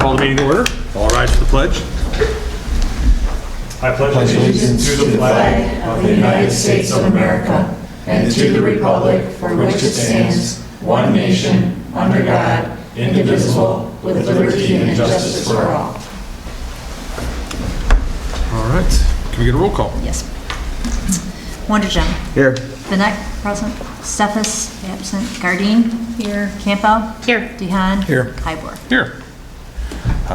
Call the meeting to order. All rise to the pledge. I pledge allegiance to the flag of the United States of America and to the republic for which it stands, one nation, under God, indivisible, with liberty and justice for all. All right. Can we get a roll call? Yes. Wondergen. Here. Benek, present. Steffes, absent. Gardine. Here. Campbell. Here. Dehan. Here. Hybor. Here.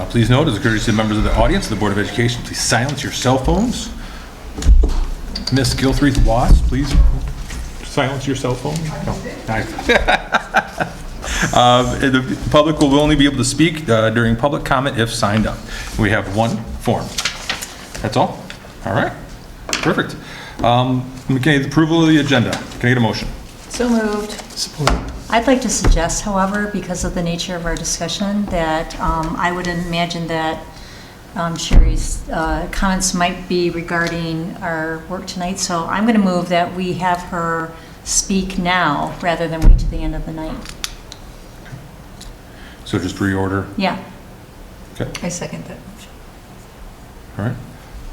Please note, as a courtesy to members of the audience, the Board of Education, please silence your cell phones. Ms. Gilthreath-Wass, please silence your cell phone. No. The public will only be able to speak during public comment if signed up. We have one form. That's all? All right. Perfect. Okay, the approval of the agenda. Can I get a motion? So moved. Support. I'd like to suggest, however, because of the nature of our discussion, that I would imagine that Sherry's comments might be regarding our work tonight. So I'm going to move that we have her speak now rather than wait to the end of the night. So just reorder? Yeah. Okay. I second that. All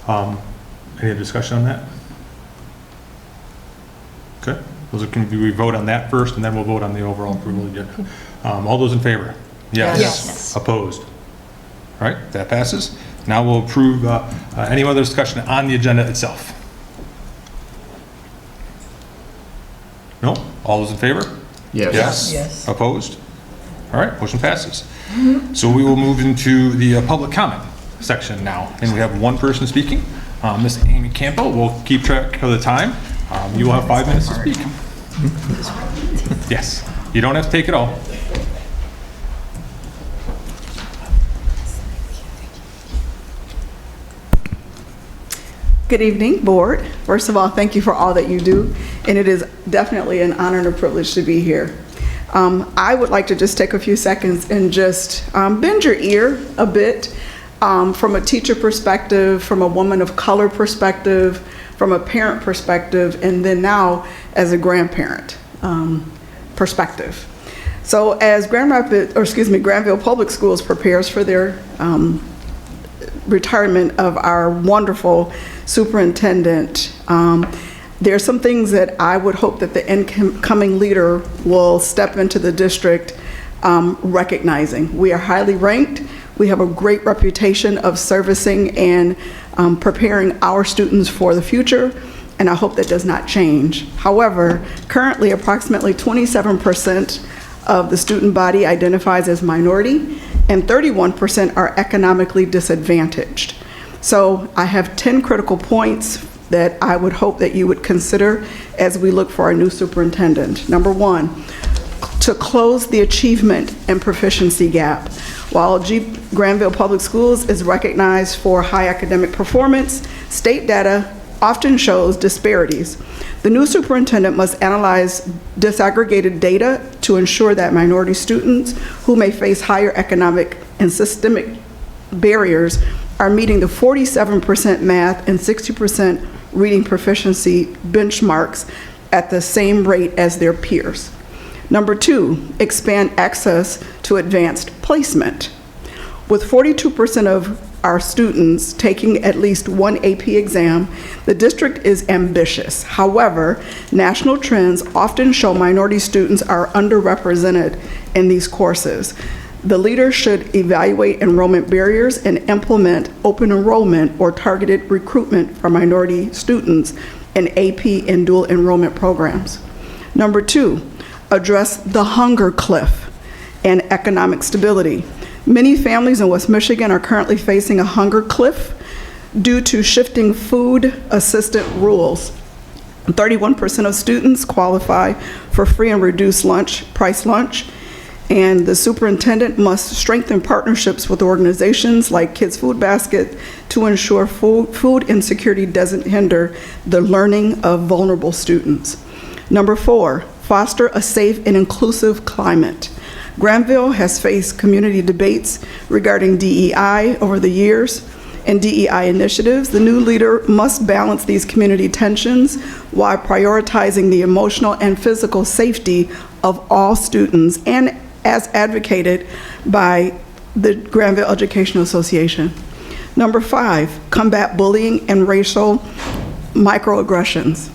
right. Any discussion on that? Okay. Can we vote on that first, and then we'll vote on the overall approval agenda? All those in favor? Yes. Yes. Opposed? All right, that passes. Now we'll approve any other discussion on the agenda itself. No? All those in favor? Yes. Yes. Opposed? All right, motion passes. So we will move into the public comment section now, and we have one person speaking. Ms. Amy Campbell. We'll keep track of the time. You will have 5 minutes to speak. Yes. You don't have to take it all. Good evening, board. First of all, thank you for all that you do, and it is definitely an honor and a privilege to be here. I would like to just take a few seconds and just bend your ear a bit from a teacher perspective, from a woman of color perspective, from a parent perspective, and then now as a grandparent perspective. So as Grandville Public Schools prepares for their retirement of our wonderful superintendent, there are some things that I would hope that the incoming leader will step into the district recognizing. We are highly ranked. We have a great reputation of servicing and preparing our students for the future, and I hope that does not change. However, currently approximately 27% of the student body identifies as minority, and 31% are economically disadvantaged. So I have 10 critical points that I would hope that you would consider as we look for our new superintendent. Number one, to close the achievement and proficiency gap. While Grandville Public Schools is recognized for high academic performance, state data often shows disparities. The new superintendent must analyze disaggregated data to ensure that minority students who may face higher economic and systemic barriers are meeting the 47% math and 60% reading proficiency benchmarks at the same rate as their peers. Number two, expand access to advanced placement. With 42% of our students taking at least one AP exam, the district is ambitious. However, national trends often show minority students are underrepresented in these courses. The leader should evaluate enrollment barriers and implement open enrollment or targeted recruitment for minority students in AP and dual enrollment programs. Number two, address the hunger cliff and economic stability. Many families in West Michigan are currently facing a hunger cliff due to shifting food assistance rules. 31% of students qualify for free and reduced price lunch, and the superintendent must strengthen partnerships with organizations like Kids Food Basket to ensure food insecurity doesn't hinder the learning of vulnerable students. Number four, foster a safe and inclusive climate. Grandville has faced community debates regarding DEI over the years and DEI initiatives. The new leader must balance these community tensions while prioritizing the emotional and physical safety of all students, and as advocated by the Grandville Educational Association. Number 5, combat bullying and racial microaggressions.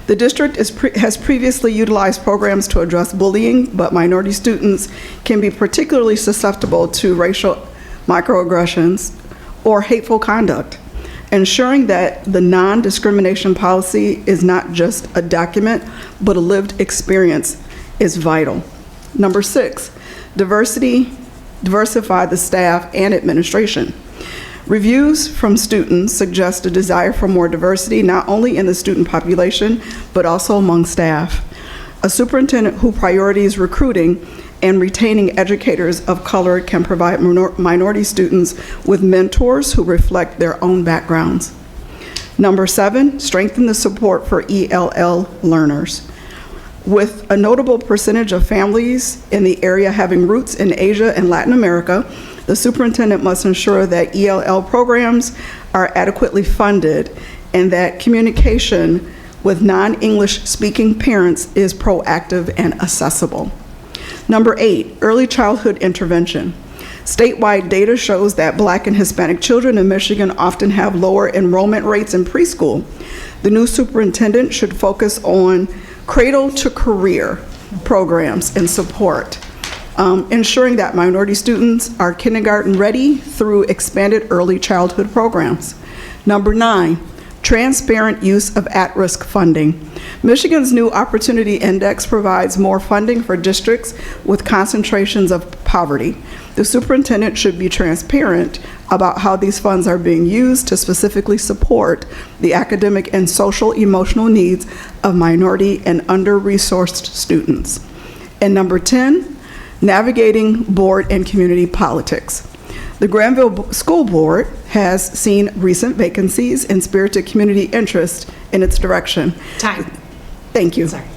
The district has previously utilized programs to address bullying, but minority students can be particularly susceptible to racial microaggressions or hateful conduct. Ensuring that the non-discrimination policy is not just a document, but a lived experience is vital. Number 6, diversify the staff and administration. Reviews from students suggest a desire for more diversity, not only in the student population, but also among staff. A superintendent who prioritizes recruiting and retaining educators of color can provide minority students with mentors who reflect their own backgrounds. Number 7, strengthen the support for ELL learners. With a notable percentage of families in the area having roots in Asia and Latin America, the superintendent must ensure that ELL programs are adequately funded and that communication with non-English speaking parents is proactive and accessible. Number 8, early childhood intervention. Statewide data shows that Black and Hispanic children in Michigan often have lower enrollment rates in preschool. The new superintendent should focus on cradle to career programs and support, ensuring that minority students are kindergarten ready through expanded early childhood programs. Number 9, transparent use of at-risk funding. Michigan's new Opportunity Index provides more funding for districts with concentrations of poverty. The superintendent should be transparent about how these funds are being used to specifically support the academic and social emotional needs of minority and under-resourced students. And number 10, navigating board and community politics. The Grandville School Board has seen recent vacancies and spirited community interest in its direction. Time. Thank you. Sorry.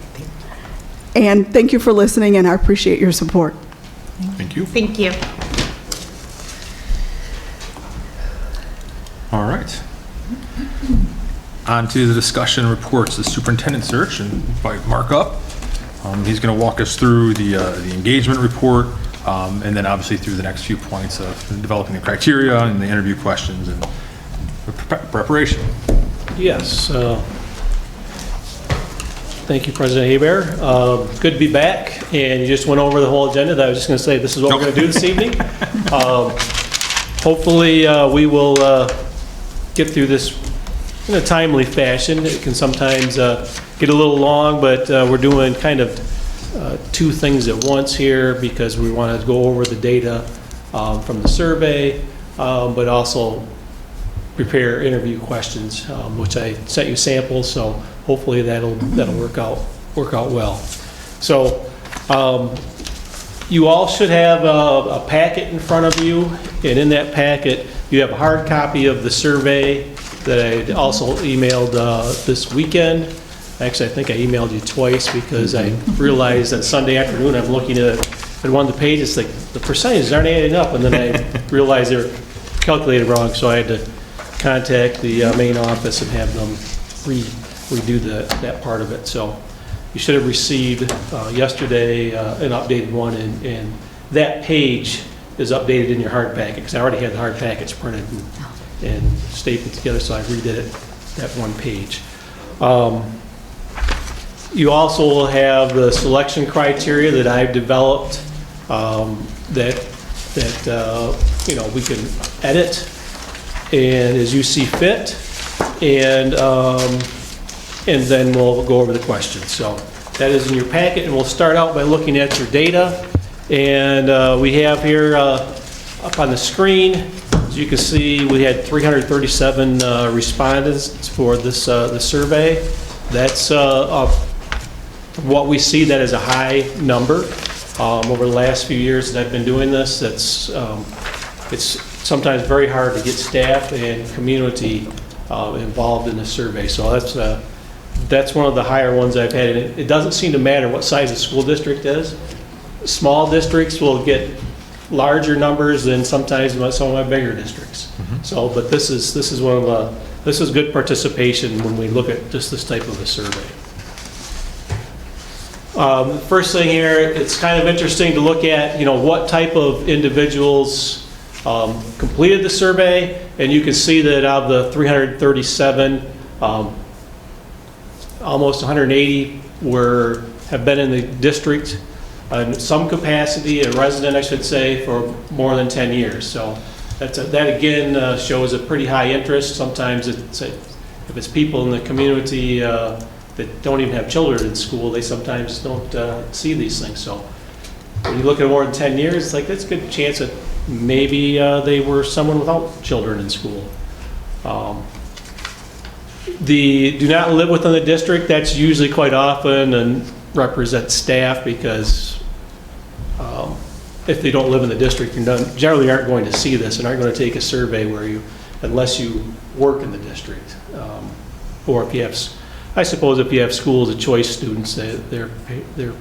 And thank you for listening, and I appreciate your support. Thank you. Thank you. All right. On to the discussion reports, the superintendent search, and invite Mark up. He's going to walk us through the engagement report, and then obviously through the next few points of developing the criteria and the interview questions and the preparation. Yes. Thank you, President Hebert. Good to be back, and you just went over the whole agenda. I was just going to say this is what we're going to do this evening. Hopefully, we will get through this in a timely fashion. It can sometimes get a little long, but we're doing kind of two things at once here because we want to go over the data from the survey, but also prepare interview questions, which I sent you samples, so hopefully that'll work out well. So you all should have a packet in front of you, and in that packet you have a hard copy of the survey that I also emailed this weekend. Actually, I think I emailed you twice because I realized that Sunday afternoon I'm looking at one of the pages, like the percentages aren't adding up, and then I realized they were calculated wrong, so I had to contact the main office and have them redo that part of it. So you should have received yesterday an updated one, and that page is updated in your hard packet because I already had the hard packets printed and stapled together, so I redid it, that one page. You also will have the selection criteria that I've developed that we can edit and as you see fit, and then we'll go over the questions. So that is in your packet, and we'll start out by looking at your data. And we have here up on the screen, as you can see, we had 337 respondents for this the survey. That's what we see that is a high number. Over the last few years that I've been doing this, it's sometimes very hard to get staff and community involved in the survey. So that's one of the higher ones I've had. And it doesn't seem to matter what size the school district is. Small districts will get larger numbers than sometimes some of my bigger districts. So, but this is one of this is good participation when we look at just this type of a survey. First thing here, it's kind of interesting to look at, what type of individuals completed the survey, and you can see that out of the 337, almost 180 have been in the district in some capacity, a resident, I should say, for more than 10 years. So that again shows a pretty high interest. Sometimes if it's people in the community that don't even have children in school, they sometimes don't see these things. So when you look at more than 10 years, it's like that's a good chance that maybe they were someone without children in school. The do not live within the district, that's usually quite often and represents staff, because if they don't live in the district, you generally aren't going to see this and aren't going to take a survey unless you work in the district. Or if you have, I suppose if you have schools of choice students, their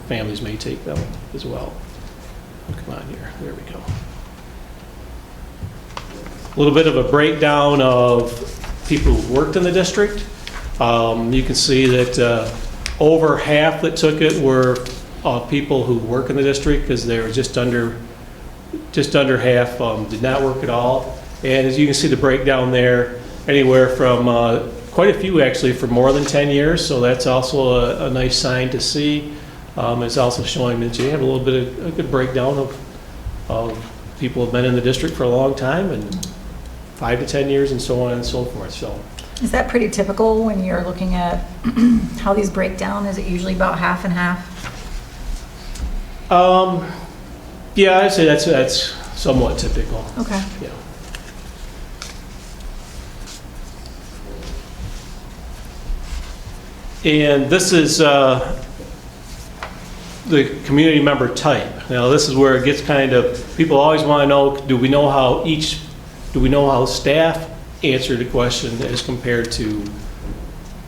families may take them as well. Oh, come on here, there we go. A little bit of a breakdown of people who worked in the district. You can see that over half that took it were people who work in the district, because they were just under half did not work at all. And as you can see the breakdown there, anywhere from quite a few actually for more than 10 years, so that's also a nice sign to see. It's also showing that you have a little bit of a good breakdown of people who have been in the district for a long time, and 5 to 10 years and so on and so forth. So Is that pretty typical when you're looking at how these break down? Is it usually about half and half? yeah, I'd say that's somewhat typical. Okay. Yeah. And this is the community member type. Now this is where it gets kind of, people always want to know, do we know how staff answered a question as compared to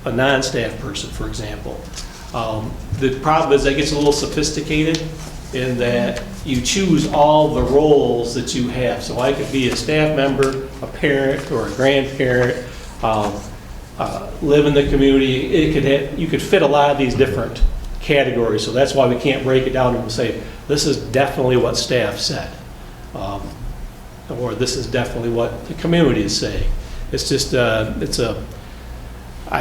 a non-staff person, for example. The problem is that it gets a little sophisticated in that you choose all the roles that you have. So I could be a staff member, a parent, or a grandparent, live in the community. You could fit a lot of these different categories. So that's why we can't break it down and say, this is definitely what staff said. Or this is definitely what the community is saying. It's just, I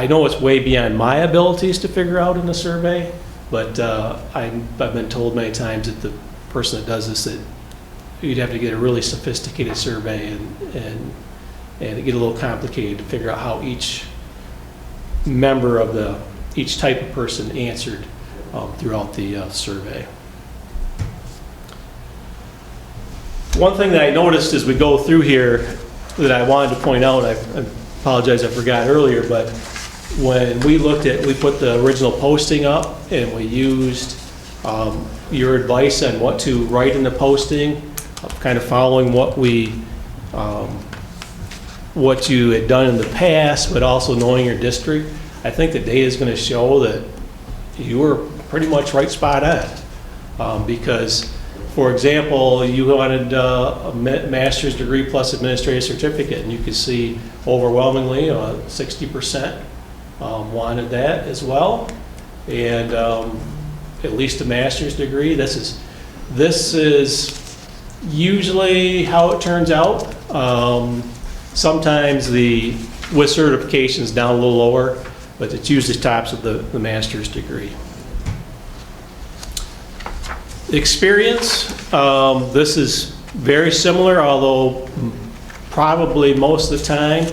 know it's way beyond my abilities to figure out in a survey, but I've been told many times that the person that does this, that you'd have to get a really sophisticated survey and it get a little complicated to figure out how each member of each type of person answered throughout the survey. One thing that I noticed as we go through here that I wanted to point out, I apologize I forgot earlier, but when we put the original posting up and we used your advice on what to write in the posting, kind of following what you had done in the past, but also knowing your district, I think the data is going to show that you were pretty much right spot on. Because, for example, you wanted a master's degree plus administrative certificate, and you could see overwhelmingly 60% wanted that as well, and at least a master's degree. This is usually how it turns out. Sometimes with certifications down a little lower, but it's usually tops of the master's degree. Experience, this is very similar, although probably most of the time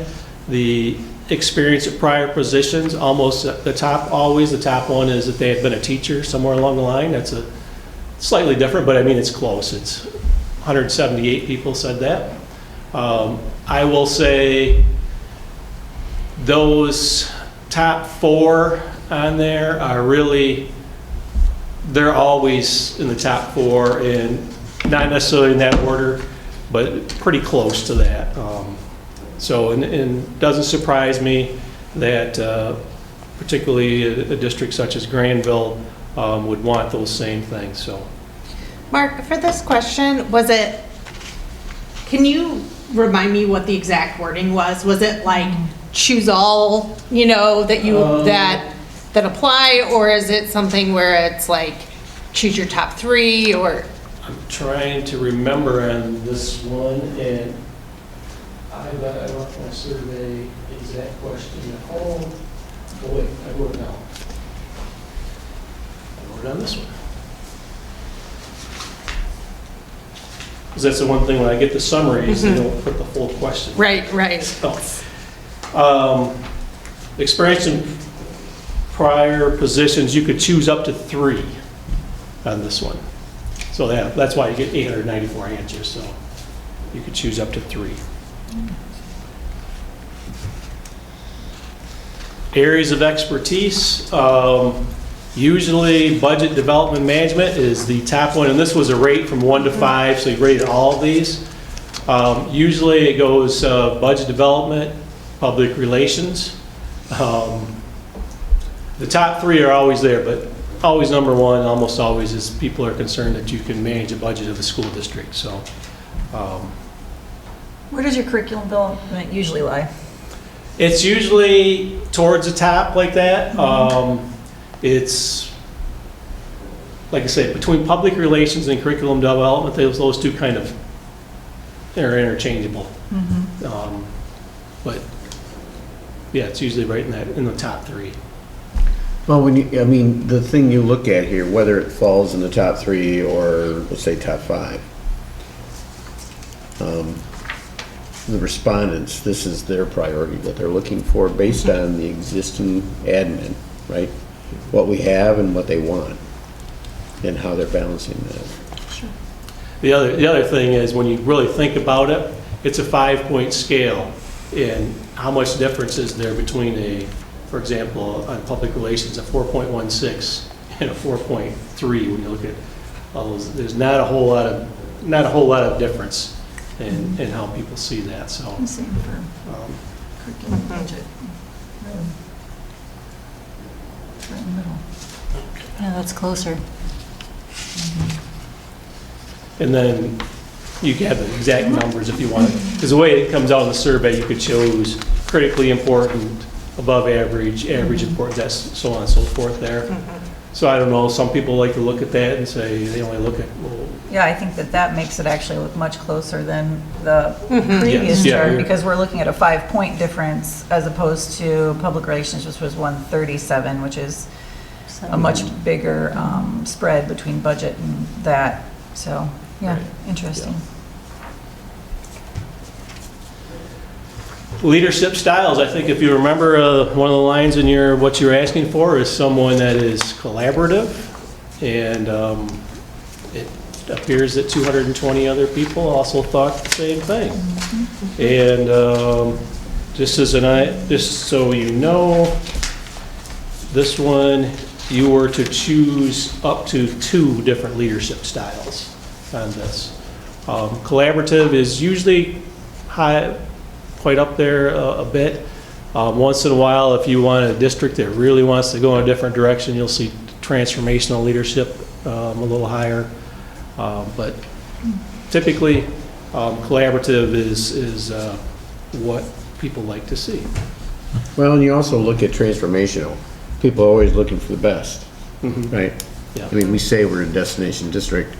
the experience at prior positions, almost the top one is that they had been a teacher somewhere along the line. That's a slightly different, but I mean it's close. It's 178 people said that. I will say those top 4 on there are really, they're always in the top 4, and not necessarily in that order, but pretty close to that. And it doesn't surprise me that particularly a district such as Grandville would want those same things. So, Mark, for this question, can you remind me what the exact wording was? Was it like choose all, that that apply, or is it something where it's like, choose your top 3, or? I'm trying to remember on this one, and I left my survey exact question at home. Oh wait, I wrote it down. I wrote it on this one. Because that's the one thing, when I get the summaries, they don't put the full question. Right. Experience in prior positions, you could choose up to 3 on this one. So that's why you get 894 answers, so you could choose up to 3. Areas of expertise, usually budget development management is the top one, and this was a rate from 1 to 5, so you rated all of these. Usually it goes budget development, public relations. The top 3 are always there, but always number 1, almost always, is people are concerned that you can manage a budget of a school district, so. Where does your curriculum development usually lie? It's usually towards the top like that. It's, like I say, between public relations and curriculum development, those two kind of are interchangeable. But yeah, it's usually right in the top 3. Well, the thing you look at here, whether it falls in the top 3 or let's say top 5, the respondents, this is their priority, what they're looking for based on the existing admin, right? What we have and what they want, and how they're balancing that. Sure. The other thing is, when you really think about it, it's a 5-point scale, and how much difference is there between for example, on public relations, a 4.16 and a 4.3 when you look at all those. There's not a whole lot of difference in how people see that. So Same for curriculum budget. Right in the middle. Yeah, that's closer. and then you can have the exact numbers if you want. Because the way it comes out in the survey, you could choose critically important, above average, average importance, that's so on and so forth there. So I don't know, some people like to look at that and say they only look at, well, Yeah, I think that makes it actually look much closer than the previous Yes, yeah, chart, you're- because we're looking at a 5-point difference as opposed to public relations, which was 137, which is a much bigger spread between budget and that. So, yeah, Right. interesting. leadership styles. I think if you remember, one of the lines in what you're asking for is someone that is collaborative, and it appears that 220 other people also thought the same thing. And just so you know, this one, you were to choose up to 2 different leadership styles on this. Collaborative is usually high, quite up there a bit. Once in a while, if you want a district that really wants to go in a different direction, you'll see transformational leadership a little higher. But typically, collaborative is what people like to see. Well, and you also look at transformational. People are always looking for the best, right? Yeah. I mean, we say we're a destination district,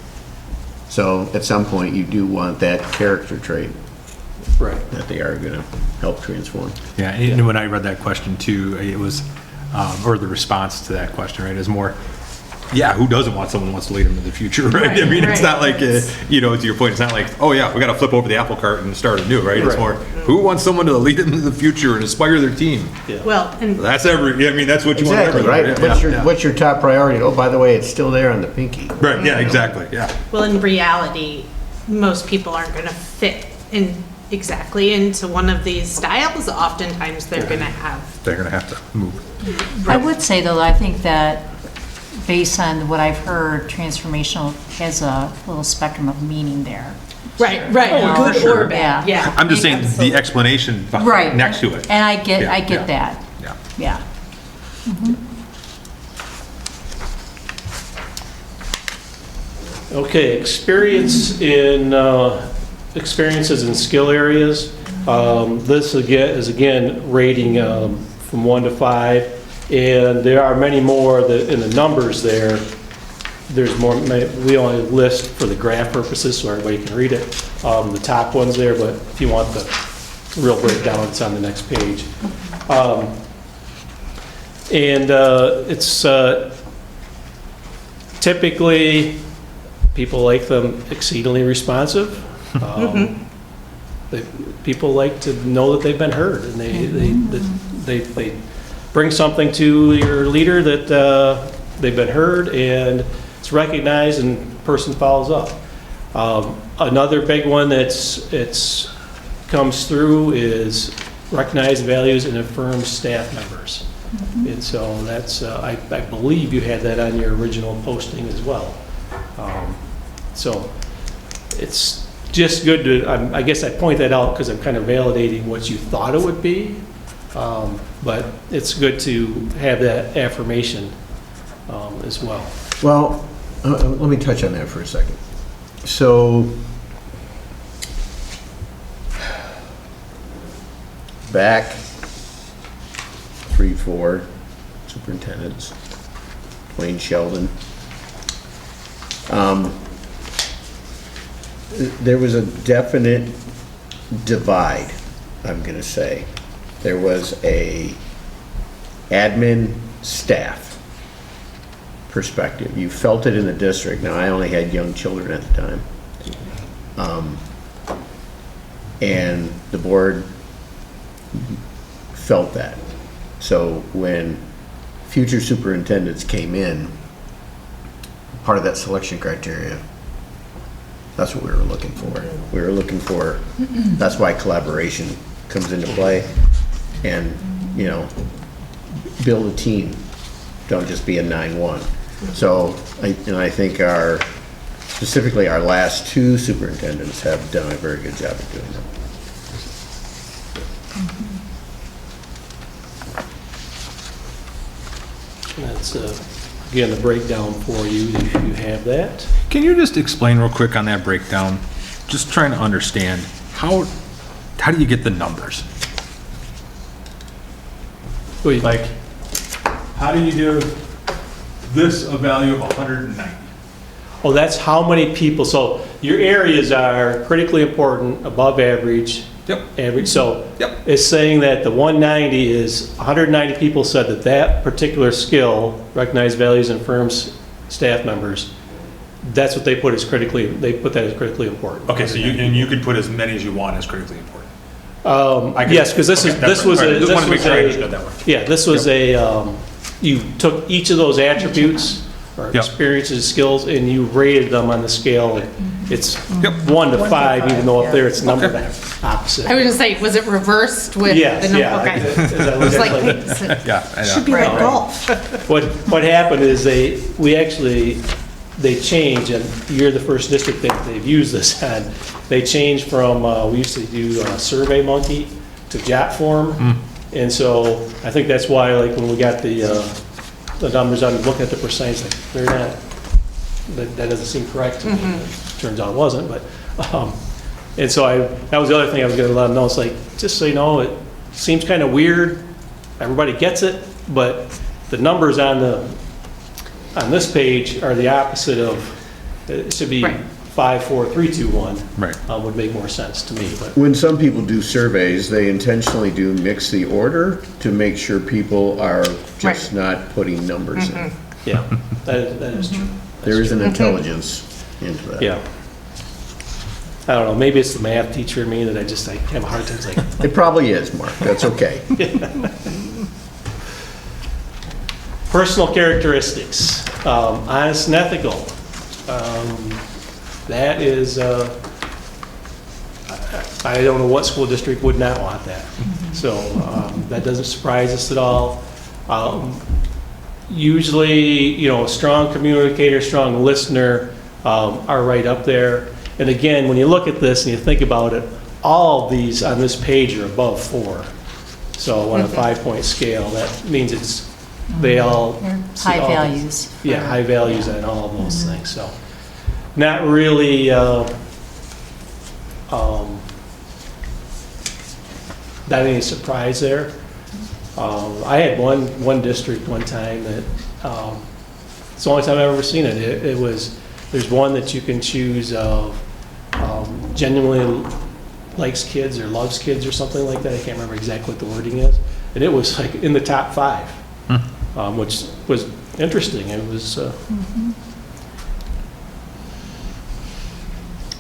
so at some point you do want that character trait Right. that they are going to help transform. Yeah, and when I read that question too, it was, or the response to that question, right, is more, yeah, who doesn't want someone who wants to lead them in the future, right? I mean, it's not like, to your point, it's not like, oh yeah, we got to flip over the apple cart and start anew, right? It's Right. more, who wants someone to lead them into the future and inspire their team? Yeah. Well, and That's that's what you want. Exactly, everybody, right? yeah, What's your top priority? Oh, by the way, it's still there on the pinky. Right, yeah, exactly, yeah. well, in reality, most people aren't going to fit in exactly into one of these styles. Oftentimes, they're going to have. They're going to have to move. I would say, though, I think that based on what I've heard, transformational has a little spectrum of meaning there. Right, Oh, for good sure. or bad. Yeah. Yeah. I'm just saying the Absolutely. explanation Right. next to it. And I get Yeah. that, Yeah. yeah. Okay, experiences in skill areas. This again is rating from 1 to 5, And there are many more in the numbers there. There's more, we only list for the graph purposes so everybody can read it, the top ones there, but if you want the real breakdown, it's on the next page. It's typically, people like them exceedingly responsive. People like to know that they've been heard, and they bring something to your leader that they've been heard, and it's recognized, and the person follows up. Another big one that's comes through is recognize, values, and affirm staff members. And so that's, I believe you had that on your original posting as well. So it's just good to, I guess I point that out because I'm kind of validating what you thought it would be. But it's good to have that affirmation as well. Well, let me touch on that for a second. So, back 3-4 superintendents, Wayne Sheldon. There was a definite divide, I'm going to say. There was a admin staff perspective. You felt it in the district. Now, I only had young children at the time. And the board felt that. So when future superintendents came in, part of that selection criteria, that's what we were looking for. We were looking for, that's why collaboration comes into play. And, you know, build a team. Don't just be a 9-1. So, I think specifically our last two superintendents have done a very good job of doing that. That's, again, the breakdown for you, if you have that. Can you just explain real quick on that breakdown? Just trying to understand, how do you get the numbers? Like, how do you give this a value of 190? Oh, that's how many people, so your areas are critically important, above average. Yep. Average, so Yep. it's saying that the 190 is 190 people said that that particular skill, recognize values and firms, staff members, that's what they put as critically, they put that as critically important. Okay, so you could put as many as you want as critically important. Yes, because this was a, Just wanted to make sure I understood that one. yeah, this was a, you took each of those attributes or Yep. experiences, skills, and you rated them on the scale. It's Yep. 1 to 5, even though yeah. up there it's numbered opposite. I was gonna say, was it reversed with Yes, the yeah. number? Okay. As I look It's at like, it, wait, so- Yeah, I know. Should be like golf. What happened is they changed, and you're the first district that they've used this on. They changed from, we used to do Survey Monkey to JotForm. And so I think that's why, like, when we got the numbers, I'm looking at the percentages, like, they're not, that doesn't seem correct to me. Turns out it wasn't, but, and so that was the other thing I was gonna let them know. It's like, just so you know, it seems kind of weird. Everybody gets it, but the numbers on this page are the opposite of, it should be Right. 5, 4, 3, 2, 1. Right. Would make more sense to me, but. When some people do surveys, they intentionally do mix the order to make sure people are just not putting numbers in. Yeah, that is true. There is an intelligence into that. Yeah. I don't know, maybe it's the math teacher in me that I have a hard time, it's like, It probably is, Mark. That's okay. personal characteristics, honest and ethical. That is, I don't know what school district would not want that. So that doesn't surprise us at all. Usually, a strong communicator, strong listener are right up there. And again, when you look at this and you think about it, all of these on this page are above 4. So on a 5-point scale, that means they all. High values. Yeah, high values on all of those things, so. Not really, not any surprise there. I had one district one time that, it's the only time I've ever seen it. It was, there's one that you can choose of genuinely likes kids or loves kids or something like that. I can't remember exactly what the wording is. And it was like in the top 5, which was interesting. It was,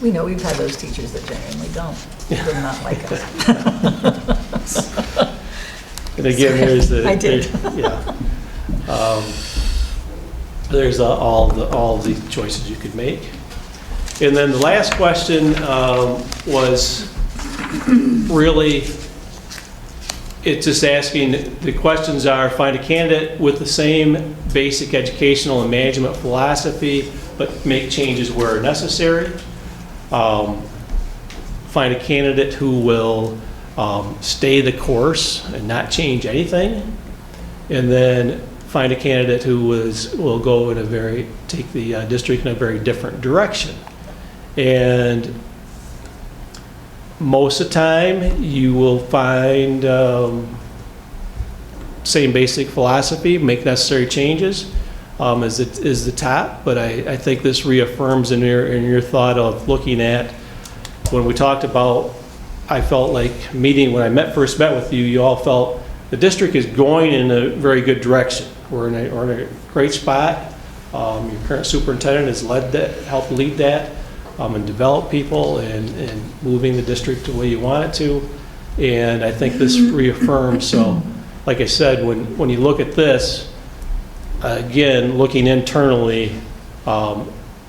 We know we've had those teachers that genuinely don't, do not like us. and again, there's the. I did. Yeah. There's all the choices you could make. And then the last question was really, it's just asking, the questions are, find a candidate with the same basic educational and management philosophy, but make changes where necessary. Find a candidate who will stay the course and not change anything. And then find a candidate who will go in take the district in a very different direction. And most of the time, you will find same basic philosophy, make necessary changes is the top. But I think this reaffirms in your thought of looking at, when we talked about, I felt like when I first met with you, you all felt the district is going in a very good direction. We're in a great spot. Your current superintendent has helped lead that. And develop people and moving the district the way you want it to. And I think this reaffirms, so like I said, when you look at this, again, looking internally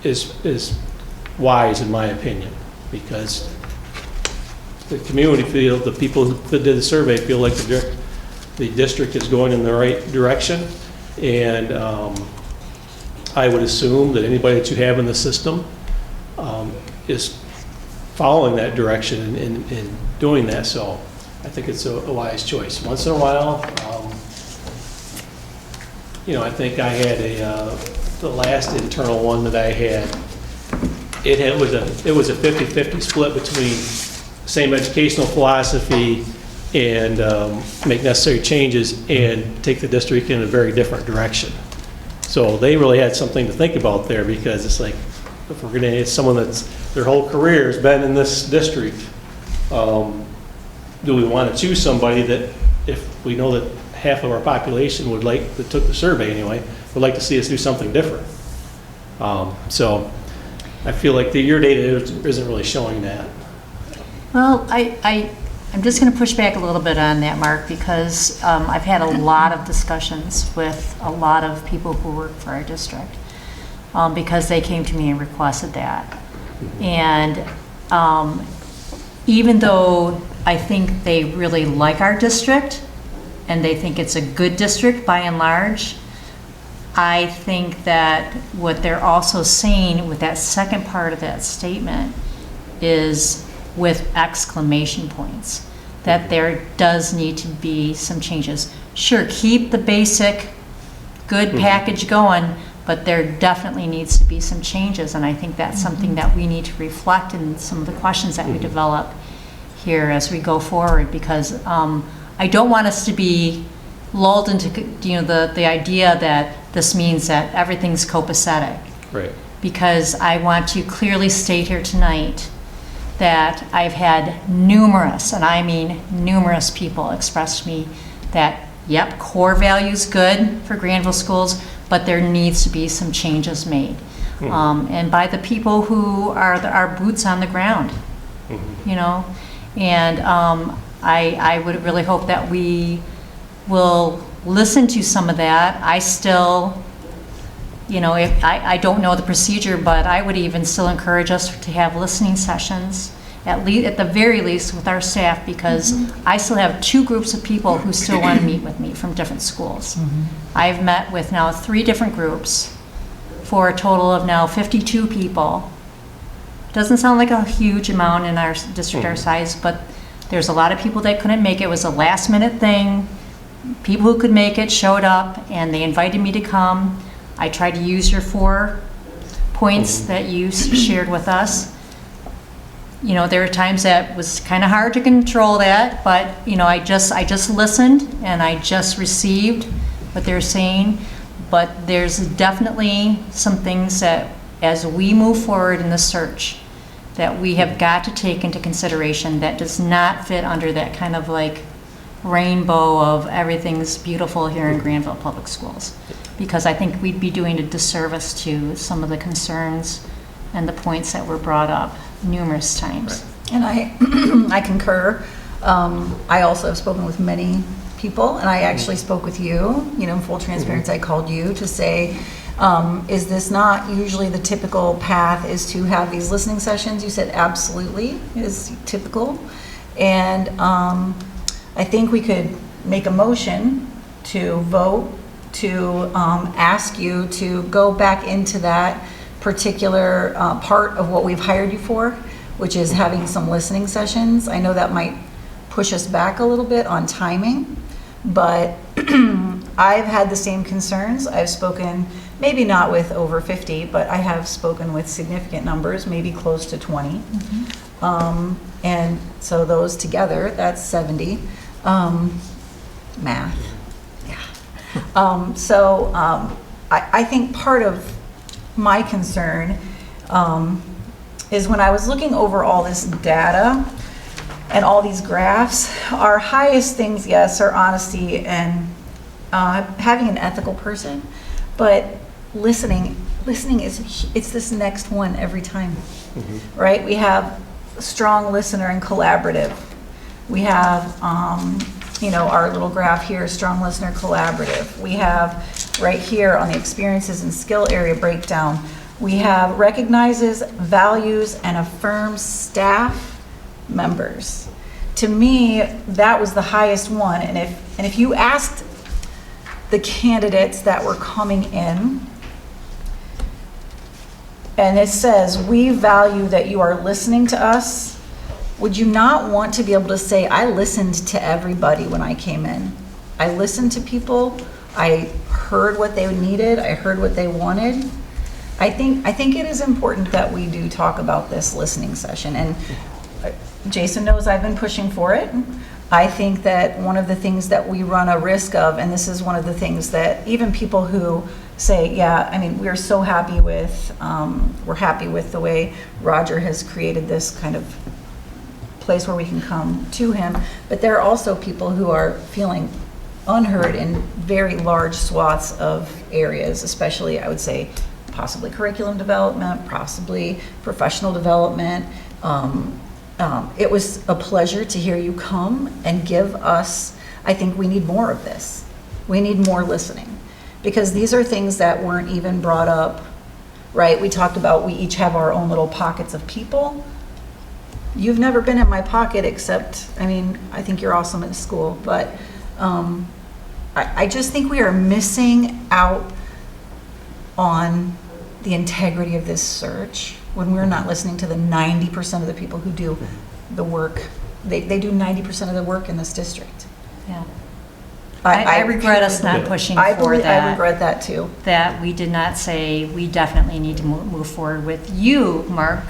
is wise in my opinion, because the community the people who did the survey feel like the district is going in the right direction. And I would assume that anybody that you have in the system is following that direction and doing that. So I think it's a wise choice. Once in a while, I think I had the last internal one that I had, it was a 50-50 split between same educational philosophy and make necessary changes and take the district in a very different direction. So they really had something to think about there, because it's like, if we're going to have someone that's their whole career has been in this district, do we want to choose somebody that, if we know that half of our population that took the survey anyway, would like to see us do something different? So I feel like your data isn't really showing that. Well, I'm just going to push back a little bit on that, Mark, because I've had a lot of discussions with a lot of people who work for our district. Because they came to me and requested that. And even though I think they really like our district and they think it's a good district by and large, I think that what they're also saying with that second part of that statement is with exclamation points, that there does need to be some changes. Sure, keep the basic good package going, but there definitely needs to be some changes, and I think that's something that we need to reflect in some of the questions that we develop here as we go forward, because I don't want us to be lulled into the idea that this means that everything's copacetic. Right. Because I want to clearly state here tonight that I've had numerous, and I mean numerous people express to me that, yep, core value's good for Grandville schools, but there needs to be some changes made. And by the people who are our boots on the ground, and I would really hope that we will listen to some of that. I still, if I don't know the procedure, but I would even still encourage us to have listening sessions, at the very least with our staff, because I still have 2 groups of people who still want to meet with me from different schools. I've met with now 3 different groups for a total of now 52 people. Doesn't sound like a huge amount in our district our size, but there's a lot of people that couldn't make it. It was a last minute thing. People who could make it showed up and they invited me to come. I tried to use your 4 points that you shared with us. there were times that was kind of hard to control that, but, I just listened and I just received what they're saying. But there's definitely some things that, as we move forward in the search, that we have got to take into consideration that does not fit under that kind of like rainbow of everything's beautiful here in Grandville Public Schools. Because I think we'd be doing a disservice to some of the concerns and the points that were brought up numerous times. And I concur. I also have spoken with many people, and I actually spoke with you, in full transparency, I called you to say, is this not usually the typical path is to have these listening sessions? You said absolutely is typical. And I think we could make a motion to vote to ask you to go back into that particular part of what we've hired you for, which is having some listening sessions. I know that might push us back a little bit on timing, but I've had the same concerns. I've spoken, maybe not with over 50, but I have spoken with significant numbers, maybe close to 20. And so those together, that's 70. Math, yeah. I think part of my concern is when I was looking over all this data and all these graphs, our highest things, yes, are honesty and having an ethical person, but listening is, it's this next one every time, right? We have strong listener and collaborative. We have, our little graph here, strong listener, collaborative. We have right here on the experiences and skill area breakdown, we have recognizes, values, and affirms staff members. To me, that was the highest one. And if you asked the candidates that were coming in, and it says, we value that you are listening to us, would you not want to be able to say, I listened to everybody when I came in. I listened to people, I heard what they needed, I heard what they wanted. I think it is important that we do talk about this listening session, and Jason knows I've been pushing for it. I think that one of the things that we run a risk of, and this is one of the things that even people who say, yeah, I mean, we're so happy with, we're happy with the way Roger has created this kind of place where we can come to him, but there are also people who are feeling unheard in very large swaths of areas, especially, I would say, possibly curriculum development, possibly professional development. It was a pleasure to hear you come and give us, I think we need more of this. We need more listening, because these are things that weren't even brought up, right? We talked about we each have our own little pockets of people. You've never been in my pocket except, I mean, I think you're awesome at school, but I just think we are missing out on the integrity of this search when we're not listening to the 90% of the people who do the work. They do 90% of the work in this district. Yeah. I regret us not pushing for that. I regret that too. That we did not say, we definitely need to move forward with you, Mark,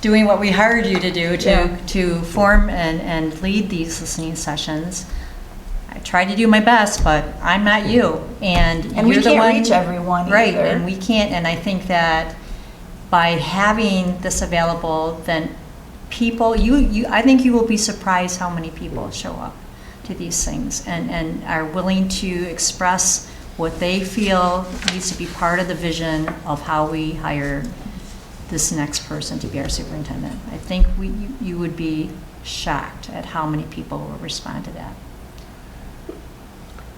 doing what we hired you to do, to form and lead these listening sessions. I tried to do my best, but I'm not you, and we you're the can't one, reach everyone right? either. And we can't. And I think that by having this available, then people, I think you will be surprised how many people show up to these things and are willing to express what they feel needs to be part of the vision of how we hire this next person to be our superintendent. I think you would be shocked at how many people will respond to that.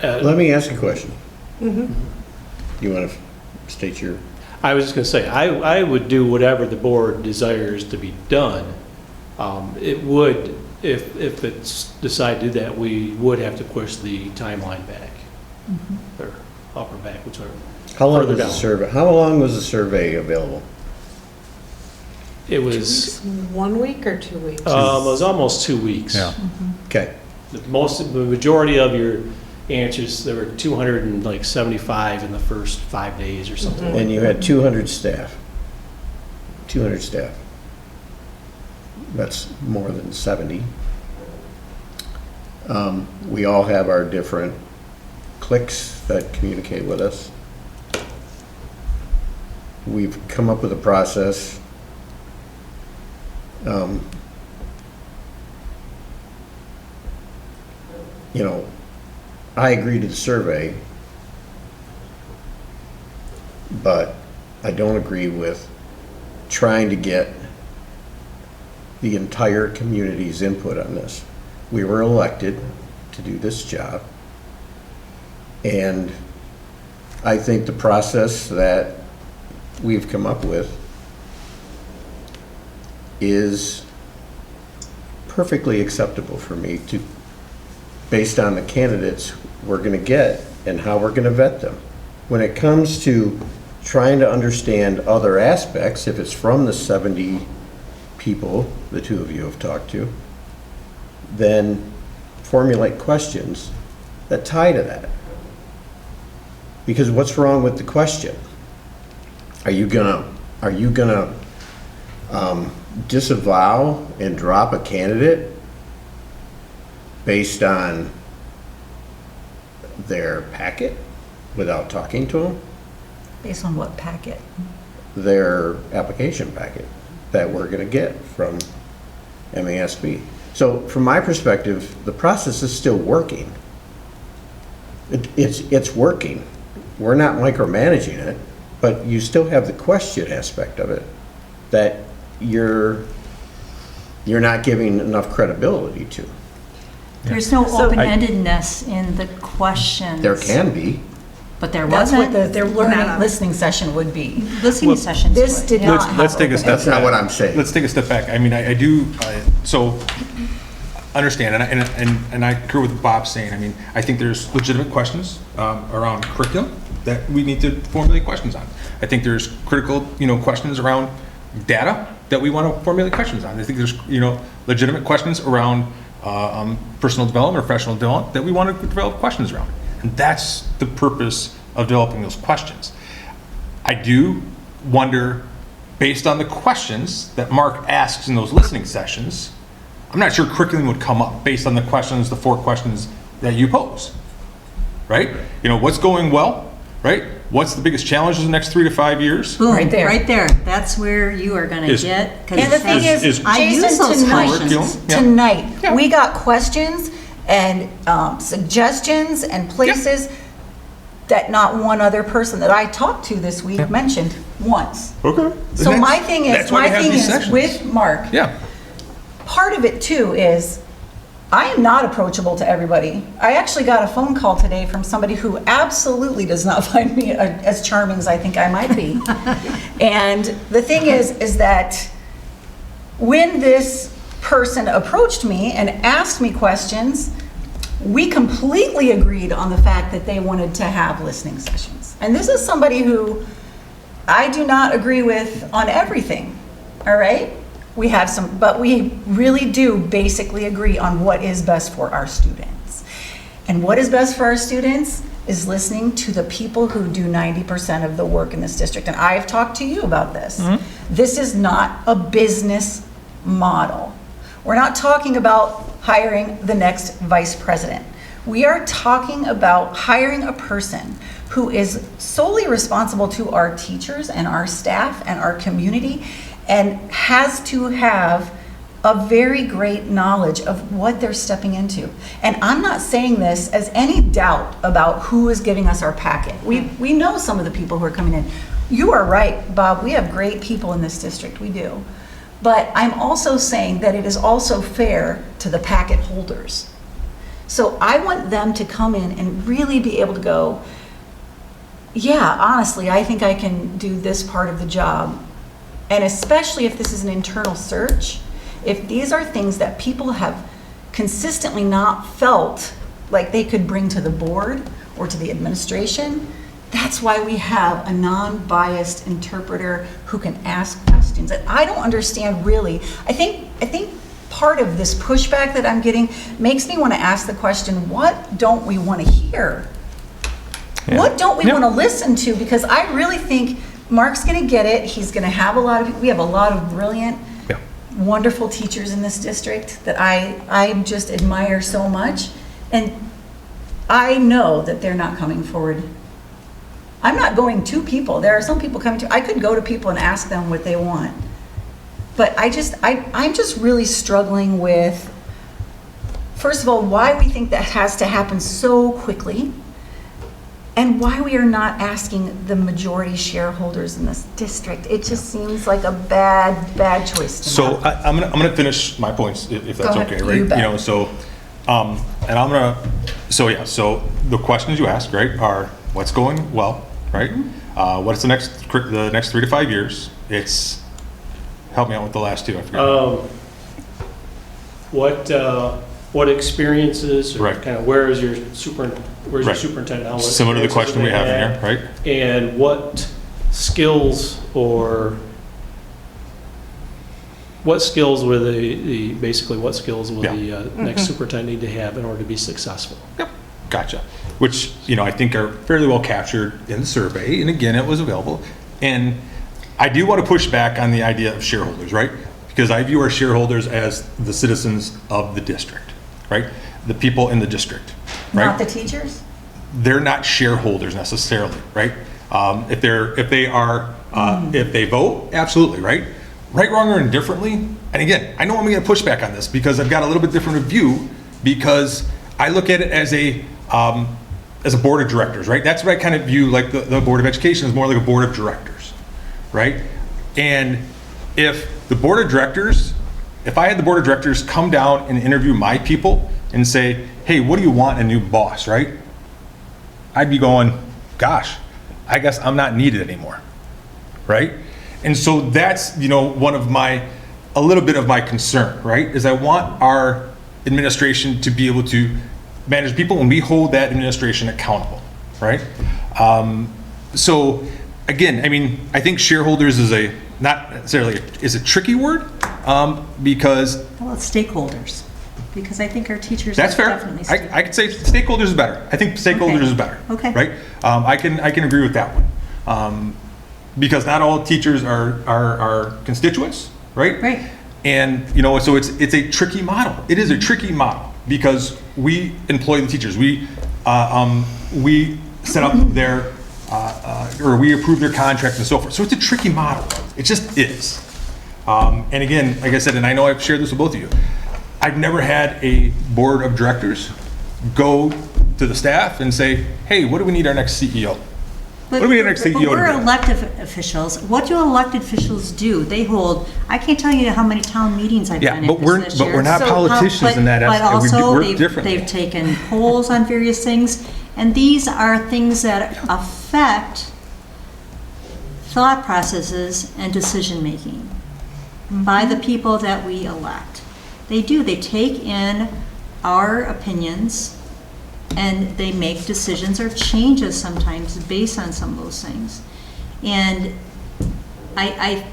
Let me ask a question. You want to state your... I was just going to say, I would do whatever the board desires to be done. It would, if it's decided to do that, we would have to push the timeline back, or upper back, whichever. How long Further was the down. survey? How long was the survey available? It was, 1 week or 2 weeks? it was almost 2 weeks. Yeah. Okay. The majority of your answers, there were 275 in the first 5 days or something. And you had 200 staff. 200 staff. That's more than 70. We all have our different cliques that communicate with us. We've come up with a process. You know, I agree to the survey, but I don't agree with trying to get the entire community's input on this. We were elected to do this job, and I think the process that we've come up with is perfectly acceptable for me to, based on the candidates we're going to get and how we're going to vet them. When it comes to trying to understand other aspects, if it's from the 70 people the two of you have talked to, then formulate questions that tie to that. Because what's wrong with the question? Are you gonna disavow and drop a candidate based on their packet without talking to them? Based on what packet? Their application packet that we're going to get from MASB. So from my perspective, the process is still working. It's working. We're not micromanaging it, but you still have the question aspect of it that you're not giving enough credibility to. There's no So- open-endedness in the questions. There can be. But there That's what wasn't. the learning, listening session would be. Listening sessions. This would, did yeah. not have. Let's take a open- step That's not what I'm saying. Let's take a step back. I mean, I do, so understand, and I agree with Bob saying, I mean, I think there's legitimate questions around curriculum that we need to formulate questions on. I think there's critical, questions around data that we want to formulate questions on. I think there's, legitimate questions around personal development or professional development that we want to develop questions around. And that's the purpose of developing those questions. I do wonder, based on the questions that Mark asks in those listening sessions, I'm not sure curriculum would come up based on the questions, the 4 questions that you pose, right? What's going well, right? What's the biggest challenges in the next 3 to 5 years? Boom, Right there. Right there. That's where you are going to Is- get. 'cause And the thing is, I use Jason, those tonight, questions. Yeah. tonight, Yeah. we got questions and suggestions and places that not one other person that I talked to this week mentioned once. Okay. So my thing is sessions. with Mark, Yeah. part of it too is I am not approachable to everybody. I actually got a phone call today from somebody who absolutely does not find me as charming as I think I might be. And the thing is that when this person approached me and asked me questions, we completely agreed on the fact that they wanted to have listening sessions. And this is somebody who I do not agree with on everything, all right? We have some, but we really do basically agree on what is best for our students. And what is best for our students is listening to the people who do 90% of the work in this district. And I have talked to you about this. This is not a business model. We're not talking about hiring the next vice president. We are talking about hiring a person who is solely responsible to our teachers and our staff and our community and has to have a very great knowledge of what they're stepping into. And I'm not saying this as any doubt about who is giving us our packet. We know some of the people who are coming in. You are right, Bob, we have great people in this district, we do. But I'm also saying that it is also fair to the packet holders. So I want them to come in and really be able to go, yeah, honestly, I think I can do this part of the job. And especially if this is an internal search, if these are things that people have consistently not felt like they could bring to the board or to the administration, that's why we have a non-biased interpreter who can ask questions. And I don't understand really, I think part of this pushback that I'm getting makes me want to ask the question, what don't we want to hear? Yeah. What don't we Yeah. want to listen to? Because I really think Mark's going to get it. He's going to have we have a lot of brilliant Yeah. wonderful teachers in this district that I just admire so much. And I know that they're not coming forward. I'm not going to people. There are some people coming to, I could go to people and ask them what they want. But I'm just really struggling with, first of all, why we think that has to happen so quickly, and why we are not asking the majority shareholders in this district. It just seems like a bad choice to So make. I'm gonna finish my points if that's Go ahead. okay, right? You bet. know, so, and I'm gonna, so the questions you ask, right, are what's going well, right? Mm-hmm. What's the next 3 to 5 years? It's, help me out with the last two, I forgot. What experiences, or Right. kind of where's your superintendent now? What Similar to the experiences question do we they have in here, right? And what skills will the next superintendent need to have in order to be successful? Yep, gotcha. Which, I think are fairly well captured in the survey, and again, it was available. And I do want to push back on the idea of shareholders, right? Because I view our shareholders as the citizens of the district, right? The people in the district, right? Not the teachers? They're not shareholders necessarily, right? If they vote, absolutely, right? Right, wrong, or indifferently. And again, I know I'm going to push back on this because I've got a little bit different view, because I look at it as a board of directors, right? That's what I kind of view, like the Board of Education is more like a board of directors, right? And if I had the board of directors come down and interview my people and say, hey, what do you want in a new boss, right? I'd be going, gosh, I guess I'm not needed anymore, right? And so that's, a little bit of my concern, right? Is I want our administration to be able to manage people, and we hold that administration accountable, right? So again, I think shareholders is not necessarily is a tricky word, because Well, it's stakeholders, because I think our teachers that's are fair. definitely I could say stakeholders is better. I think stakeholders Okay. is better. Okay. Right? I can agree with that one. Because not all teachers are constituents, right? Right. And so it's a tricky model. It is a tricky model because we employ the teachers. We set up their or we approve their contracts and so forth. So it's a tricky model. It just is. And again, like I said, and I know I've shared this with both of you, I've never had a board of directors go to the staff and say, hey, what do we need our next CEO? But What do we need our next CEO to we're do? elected officials. What do elected officials do? They hold, I can't tell you how many town meetings I've Yeah, been but at we're- this but year. we're not So politicians in that But aspect. We also, work differently. they've taken polls on various things, and these are things that affect thought processes and decision-making by the people that we elect. They do. They take in our opinions, and they make decisions or changes sometimes based on some of those things. And I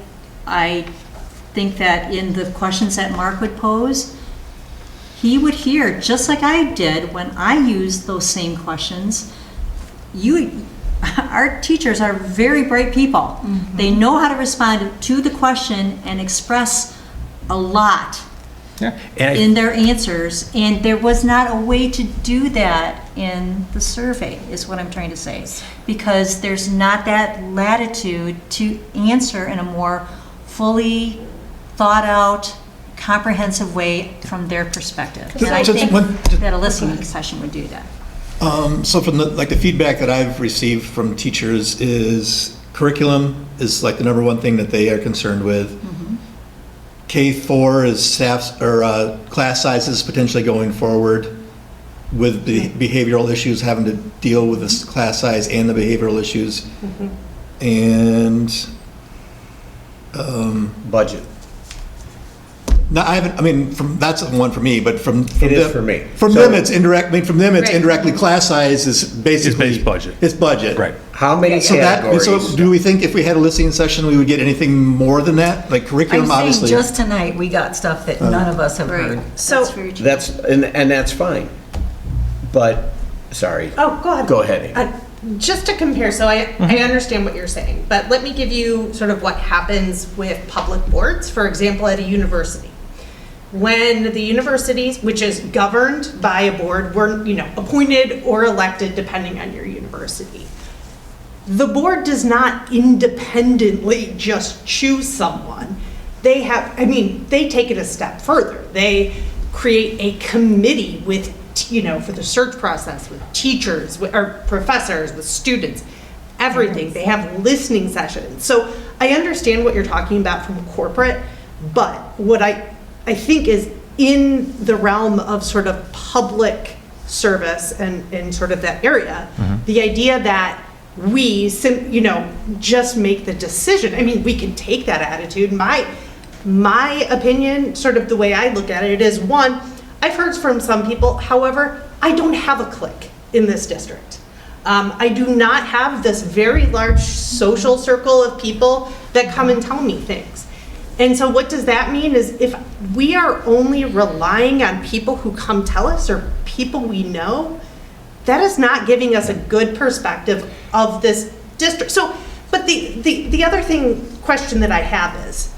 think that in the questions that Mark would pose, he would hear, just like I did when I used those same questions, our teachers are very bright people. They know how to respond to the question and express a lot Yeah. And in their answers, and there was not a way to do that in the survey, is what I'm trying to say. Because there's not that latitude to answer in a more fully thought out, comprehensive way from their perspective. And I Just think one- that a listening session would do that. So from the feedback that I've received from teachers is curriculum is like the number one thing that they are concerned with. K-4 is staffs or class sizes potentially going forward with the behavioral issues, having to deal with this class size and the behavioral issues. And Budget. no, that's one for me, but from It is them- for me. From So- them, it's indirect. From them, it's Right. indirectly class size is basically base budget. It's budget. Right. How many So categories? do we think if we had a listening session, we would get anything more than that? Like I'm curriculum, saying obviously. just tonight, we got stuff that none of us have heard. So, That's very true. That's, and that's fine. But, sorry. oh, go ahead. Go ahead. Uh, just to compare, so I understand what you're saying, but let me give you sort of what happens with public boards, for example, at a university. When the universities, which is governed by a board, were, appointed or elected depending on your university. The board does not independently just choose someone. They take it a step further. They create a committee with, for the search process, with teachers, or professors, with students, everything. They have listening sessions. So I understand what you're talking about from corporate, but what I think is in the realm of sort of public service and sort of that area, the idea that we, just make the decision. I mean, we can take that attitude. My opinion, sort of the way I look at it, is one, I've heard from some people, however, I don't have a clique in this district. I do not have this very large social circle of people that come and tell me things. And so what does that mean is if we are only relying on people who come tell us or people we know, that is not giving us a good perspective of this district. So, but the other question that I have is,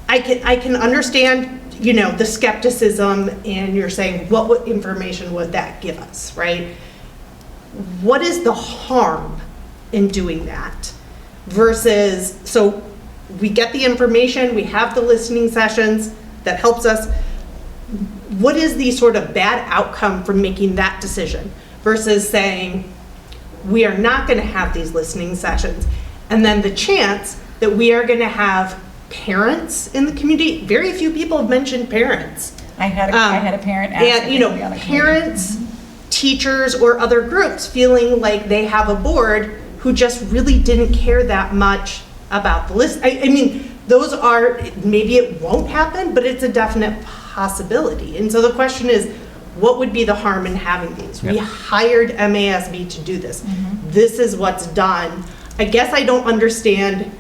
I can understand, the skepticism, and you're saying, what information would that give us, right? What is the harm in doing that? Versus, so we get the information, we have the listening sessions, that helps us. What is the sort of bad outcome from making that decision versus saying, we are not going to have these listening sessions, and then the chance that we are going to have parents in the community? Very few people have mentioned parents. I had a parent ask if and they could be on the committee. parents, teachers, or other groups feeling like they have a board who just really didn't care that much about the list. I mean, those are, maybe it won't happen, but it's a definite possibility. And so the question is, what would be the harm in having these? We hired MASB to do this. This is what's done. I guess I don't understand,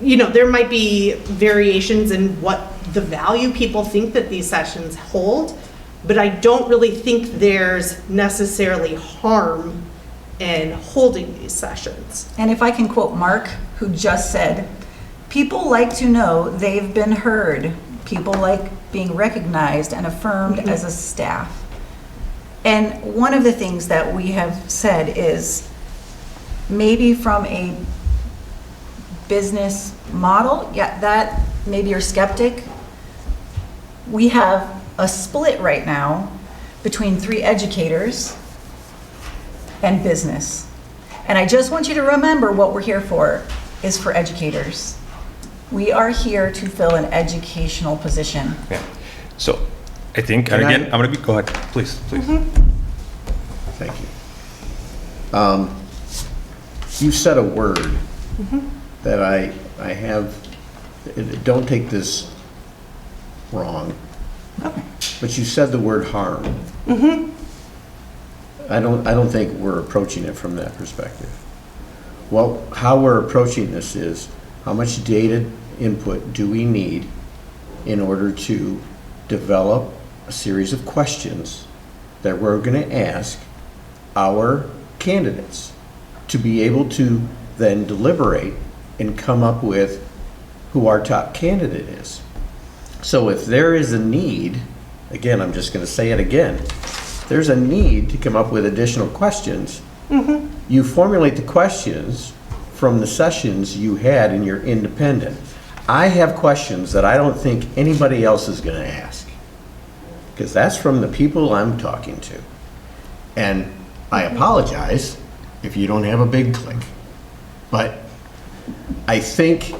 there might be variations in what the value people think that these sessions hold, but I don't really think there's necessarily harm in holding these sessions. And if I can quote Mark, who just said, people like to know they've been heard. People like being recognized and affirmed as a staff. And one of the things that we have said is, maybe from a business model, that maybe you're skeptic. We have a split right now between 3 educators and business. And I just want you to remember what we're here for is for educators. We are here to fill an educational position. Yeah. So I think, and again, I'm going to go ahead, please. Thank you. You said a word that I have, don't take this wrong, but you said the word harm. I don't think we're approaching it from that perspective. Well, how we're approaching this is, how much data input do we need in order to develop a series of questions that we're going to ask our candidates to be able to then deliberate and come up with who our top candidate is. So if there is a need, again, I'm just going to say it again, there's a need to come up with additional questions. You formulate the questions from the sessions you had in your independent. I have questions that I don't think anybody else is going to ask, because that's from the people I'm talking to. And I apologize if you don't have a big clique, but I think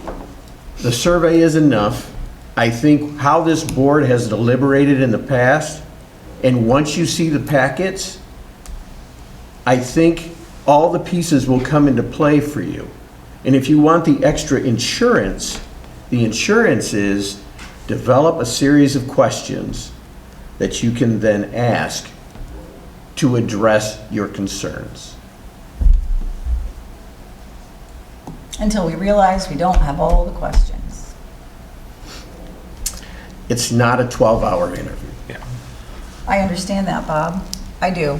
the survey is enough. I think how this board has deliberated in the past, and once you see the packets, I think all the pieces will come into play for you. And if you want the extra insurance, the insurance is develop a series of questions that you can then ask to address your concerns. Until we realize we don't have all the questions. It's not a 12-hour interview. I understand that, Bob. I do.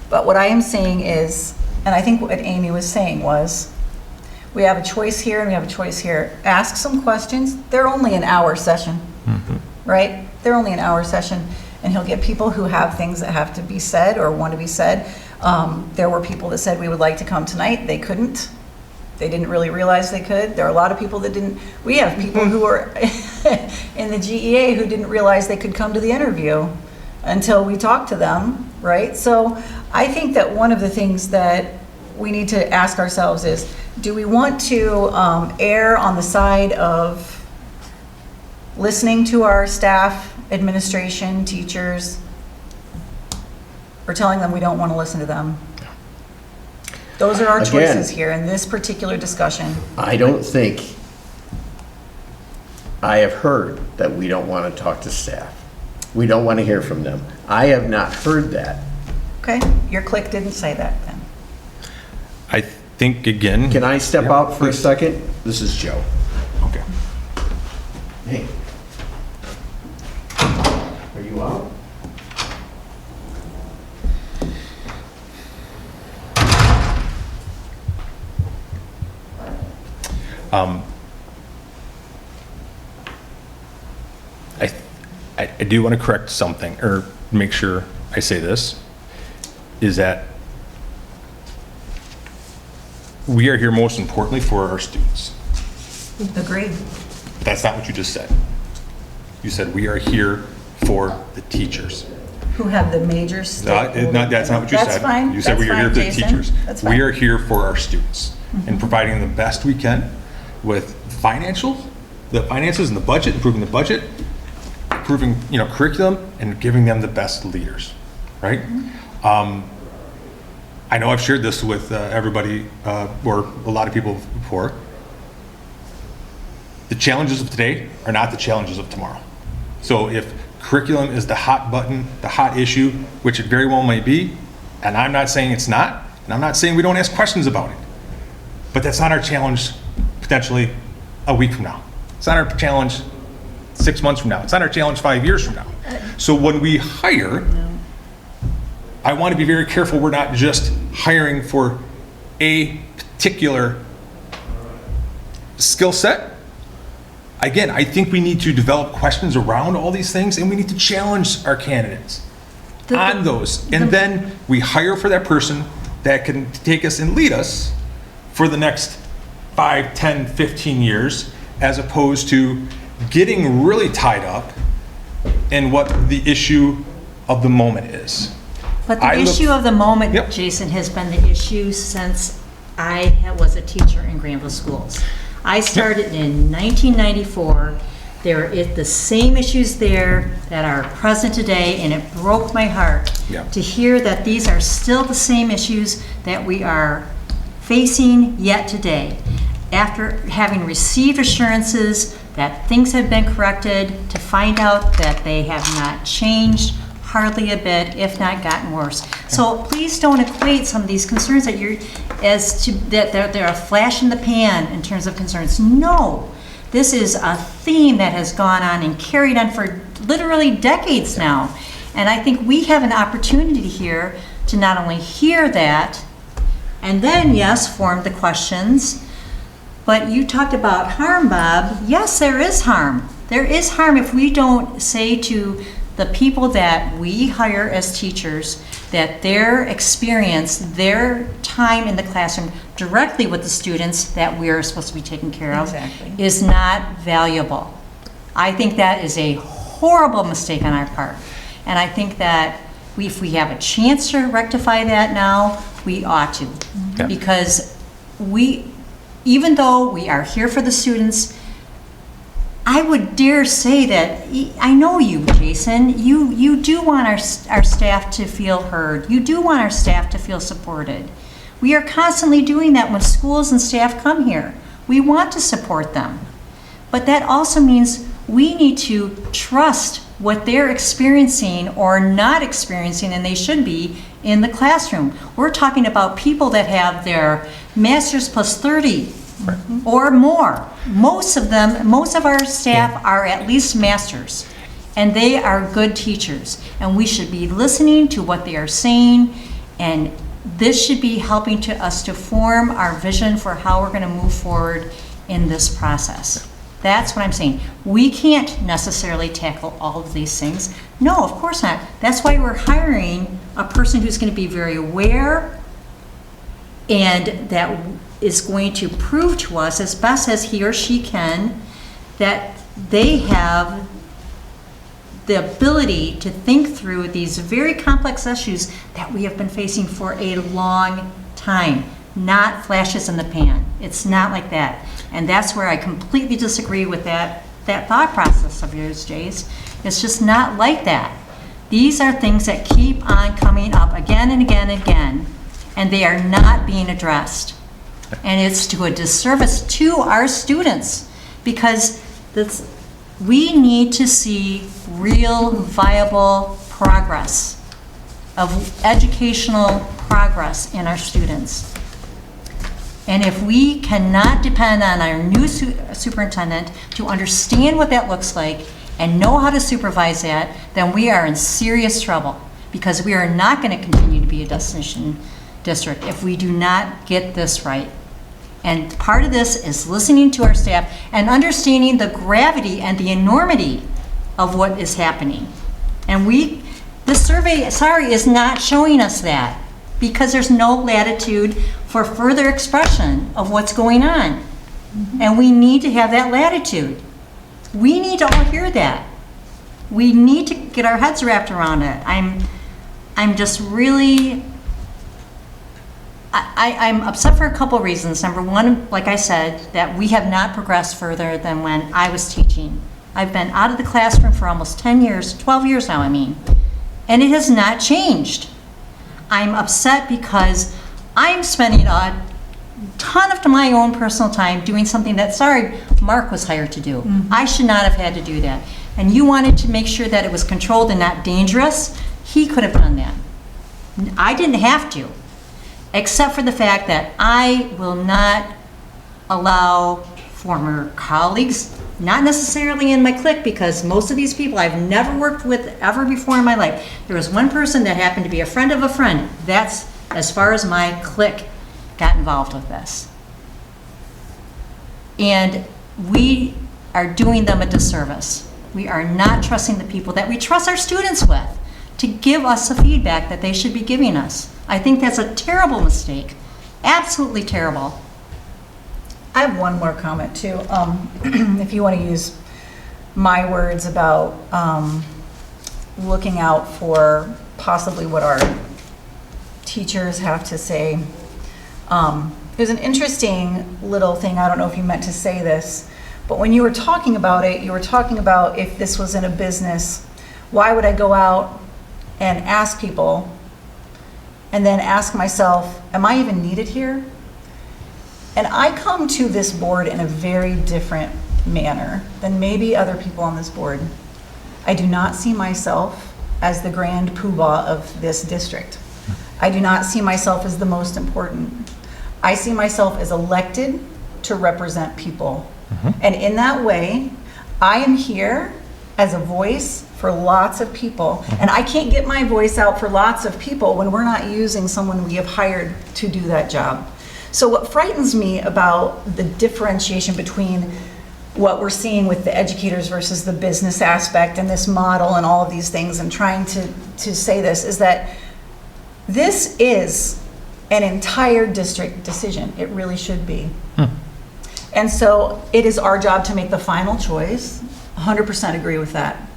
But what I am saying is, And I think what Amy was saying was, we have a choice here and we have a choice here. Ask some questions. They're only an hour session, right? They're only an hour session, and he'll get people who have things that have to be said or want to be said. There were people that said we would like to come tonight. They couldn't. They didn't really realize they could. There are a lot of people that didn't. We have people who are in the GEA who didn't realize they could come to the interview until we talked to them, right? So I think that one of the things that we need to ask ourselves is, do we want to err on the side of listening to our staff, administration, teachers, or telling them we don't want to listen to them? Those are our Again, choices here in this particular discussion. I don't think I have heard that we don't want to talk to staff. We don't want to hear from them. I have not heard that. Okay, your click didn't say that then. I think, again. Can I step Yeah, out for a please. second? This is Joe. Okay. Hey. Are you out? I do want to correct something, or make sure I say this, is that we are here most importantly for our students. Agreed. That's not what you just said. You said we are here for the teachers. Who have the major stakeholders. That's not what you said. That's fine. You said That's we are here fine, for the Jason. teachers. That's We fine. are here for our students and providing the best we can with the finances and the budget, improving the budget, improving, curriculum, and giving them the best leaders, right? I know I've shared this with everybody, or a lot of people before. The challenges of today are not the challenges of tomorrow. So if curriculum is the hot button, the hot issue, which it very well may be, and I'm not saying it's not, and I'm not saying we don't ask questions about it, but that's not our challenge potentially a week from now. It's not our challenge 6 months from now. It's not our challenge 5 years from now. So when we hire, I want to be very careful we're not just hiring for a particular skill set. Again, I think we need to develop questions around all these things, and we need to challenge our candidates on those. And then we hire for that person that can take us and lead us for the next 5, 10, 15 years, as opposed to getting really tied up in what the issue of the moment is. But the I look- issue of the moment, Yep. Jason, has been the issue since I was a teacher in Grandville schools. I started in 1994. There are the same issues there that are present today, and it broke my heart Yeah. to hear that these are still the same issues that we are facing yet today. After having received assurances that things have been corrected, to find out that they have not changed hardly a bit, if not gotten worse. So please don't equate some of these concerns that they're a flash in the pan in terms of concerns. No, this is a theme that has gone on and carried on for literally decades now. And I think we have an opportunity here to not only hear that, and then, yes, form the questions. But you talked about harm, Bob. Yes, there is harm. There is harm if we don't say to the people that we hire as teachers that their experience, their time in the classroom directly with the students that we are supposed to be taking care of Exactly. is not valuable. I think that is a horrible mistake on our part. And I think that if we have a chance to rectify that now, we ought to. Yeah. Because even though we are here for the students, I would dare say that, I know you, Jason, you do want our staff to feel heard. You do want our staff to feel supported. We are constantly doing that when schools and staff come here. We want to support them. But that also means we need to trust what they're experiencing or not experiencing, and they should be, in the classroom. We're talking about people that have their master's plus 30 or more. Most of our staff are at least masters, and they are good teachers. And we should be listening to what they are saying and this should be helping us to form our vision for how we're going to move forward in this process. That's what I'm saying. We can't necessarily tackle all of these things. No, of course not. That's why we're hiring a person who's going to be very aware and that is going to prove to us as best as he or she can that they have the ability to think through these very complex issues that we have been facing for a long time, not flashes in the pan. It's not like that. And that's where I completely disagree with that thought process of yours, Jace. It's just not like that. These are things that keep on coming up again and again and again, and they are not being addressed. And it's to a disservice to our students because we need to see real, viable progress of educational progress in our students. And if we cannot depend on our new superintendent to understand what that looks like and know how to supervise that, then we are in serious trouble because we are not going to continue to be a destination district if we do not get this right. And part of this is listening to our staff and understanding the gravity and the enormity of what is happening. And the survey, is not showing us that because there's no latitude for further expression of what's going on. And we need to have that latitude. We need to all hear that. We need to get our heads wrapped around it. I'm just really, I'm upset for a couple reasons. Number one, like I said, that we have not progressed further than when I was teaching. I've been out of the classroom for almost 10 years, 12 years now, and it has not changed. I'm upset because I'm spending a ton of my own personal time doing something that, Mark was hired to do. I should not have had to do that. And you wanted to make sure that it was controlled and not dangerous. He could have done that. I didn't have to, except for the fact that I will not allow former colleagues, not necessarily in my clique, because most of these people I've never worked with ever before in my life. There was one person that happened to be a friend of a friend. That's as far as my clique got involved with this. And we are doing them a disservice. We are not trusting the people that we trust our students with to give us the feedback that they should be giving us. I think that's a terrible mistake. Absolutely terrible. I have one more comment too. If you want to use my words about looking out for possibly what our teachers have to say. There's an interesting little thing, I don't know if you meant to say this, but when you were talking about it, you were talking about if this was in a business, why would I go out and ask people and then ask myself, am I even needed here? And I come to this board in a very different manner than maybe other people on this board. I do not see myself as the grand poobah of this district. I do not see myself as the most important. I see myself as elected to represent people. And in that way, I am here as a voice for lots of people. And I can't get my voice out for lots of people when we're not using someone we have hired to do that job. So what frightens me about the differentiation between what we're seeing with the educators versus the business aspect and this model and all of these things and trying to say this is that this is an entire district decision. It really should be. And so it is our job to make the final choice. 100% agree with that.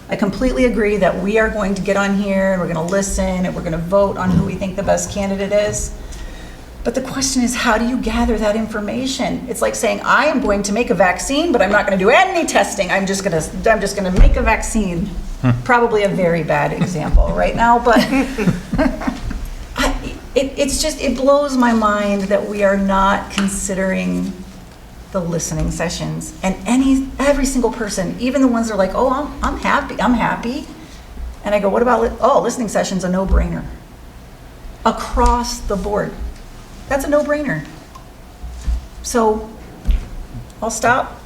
I completely agree that we are going to get on here and we're going to listen and we're going to vote on who we think the best candidate is. But the question is, how do you gather that information? It's like saying, I am going to make a vaccine, but I'm not going to do any testing. I'm just going to make a vaccine. Probably a very bad example right now, but it blows my mind that we are not considering the listening sessions. And every single person, even the ones that are like, oh, I'm happy. And I go, what about, listening sessions, a no-brainer. Across the board. That's a no-brainer. So I'll stop.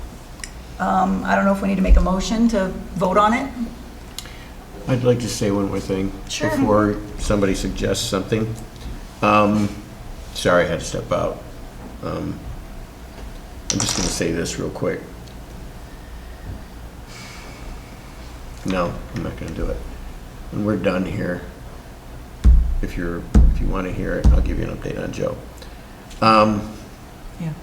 I don't know if we need to make a motion to vote on it. I'd like to say one more thing. Sure. Before somebody suggests something. Sorry, I had to step out. I'm just going to say this real quick. No, I'm not going to do it. When we're done here, if you want to hear it, I'll give you an update on Joe. Yeah.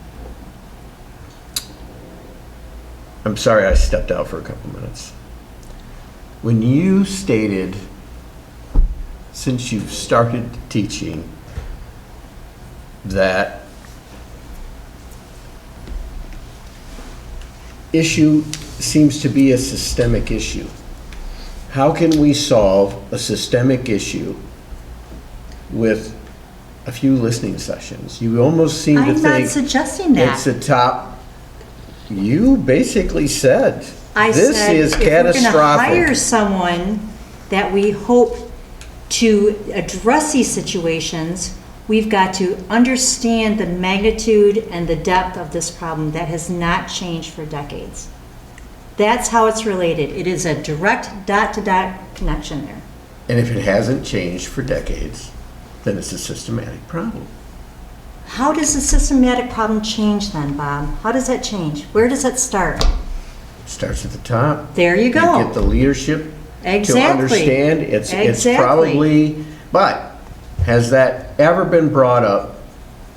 I'm sorry I stepped out for a couple minutes. When you stated, since you've started teaching, that issue seems to be a systemic issue. How can we solve a systemic issue with a few listening sessions? You almost seem to I'm think not suggesting that. it's a top. You basically said I this said, is if we're going to catastrophic. hire someone that we hope to address these situations, we've got to understand the magnitude and the depth of this problem that has not changed for decades. That's how it's related. It is a direct dot-to-dot connection there. And if it hasn't changed for decades, then it's a systematic problem. How does the systematic problem change then, Bob? How does that change? Where does it start? Starts at the top. There you go. You get the leadership Exactly. to understand. It's Exactly. probably, but has that ever been brought up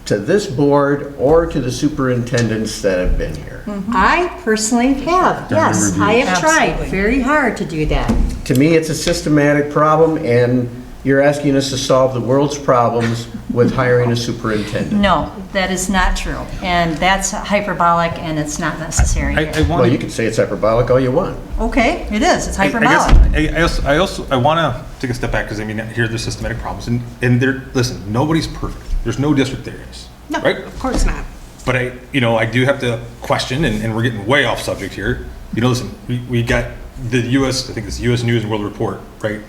to this board or to the superintendents that have been here? I personally have, yes. I have tried Absolutely. very hard to do that. To me, it's a systematic problem, and you're asking us to solve the world's problems with hiring a superintendent. No, that is not true. And that's hyperbolic and it's not necessary. I Well, want you can say it's hyperbolic all you want. Okay, it is. It's I hyperbolic. I want to take a step back because I mean, here there's systematic problems and there. Listen, nobody's perfect. There's no district there is, No, right? of course not. But I do have to question, and we're getting way off subject here. Listen, we got the U.S. I think it's the U.S. News and World Report, right?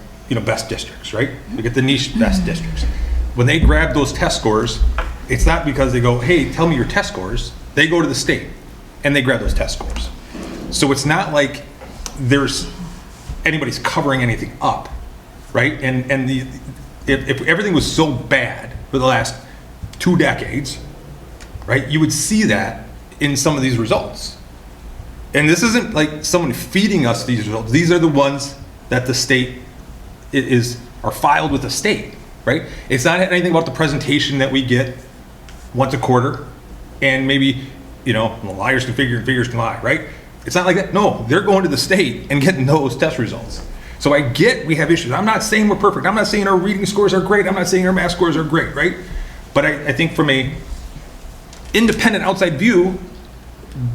Best districts, right? We get the niche best districts. When they grab those test scores, it's not because they go, hey, tell me your test scores. They go to the state and they grab those test scores. So it's not like there's anybody's covering anything up, right? And if everything was so bad for the last 2 decades, right, you would see that in some of these results. And this isn't like someone feeding us these results. These are the ones that the state are filed with the state, right? It's not anything about the presentation that we get once a quarter, and maybe, liars can figure and figures can lie, right? It's not like that. No, they're going to the state and getting those test results. So I get we have issues. I'm not saying we're perfect. I'm not saying our reading scores are great. I'm not saying our math scores are great, right? But I think from a independent outside view,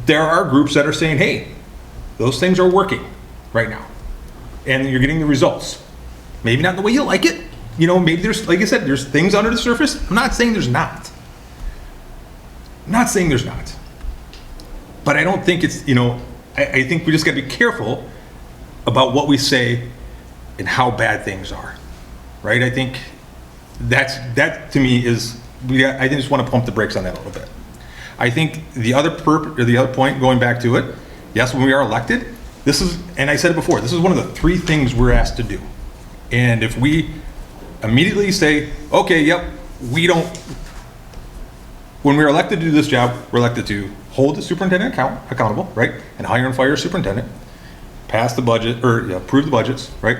there are groups that are saying, hey, those things are working right now. And you're getting the results. Maybe not the way you like it. Maybe there's, like I said, there's things under the surface. I'm not saying there's not. I'm not saying there's not. But I don't think it's, I think we just got to be careful about what we say and how bad things are, right? I think that to me is, I just want to pump the brakes on that a little bit. I think the other point, going back to it, yes, when we are elected, this is, and I said it before, this is one of the 3 things we're asked to do. And if we immediately say, okay, yep, when we're elected to do this job, we're elected to hold the superintendent accountable, right? And hire and fire a superintendent, pass the budget, or approve the budgets, right?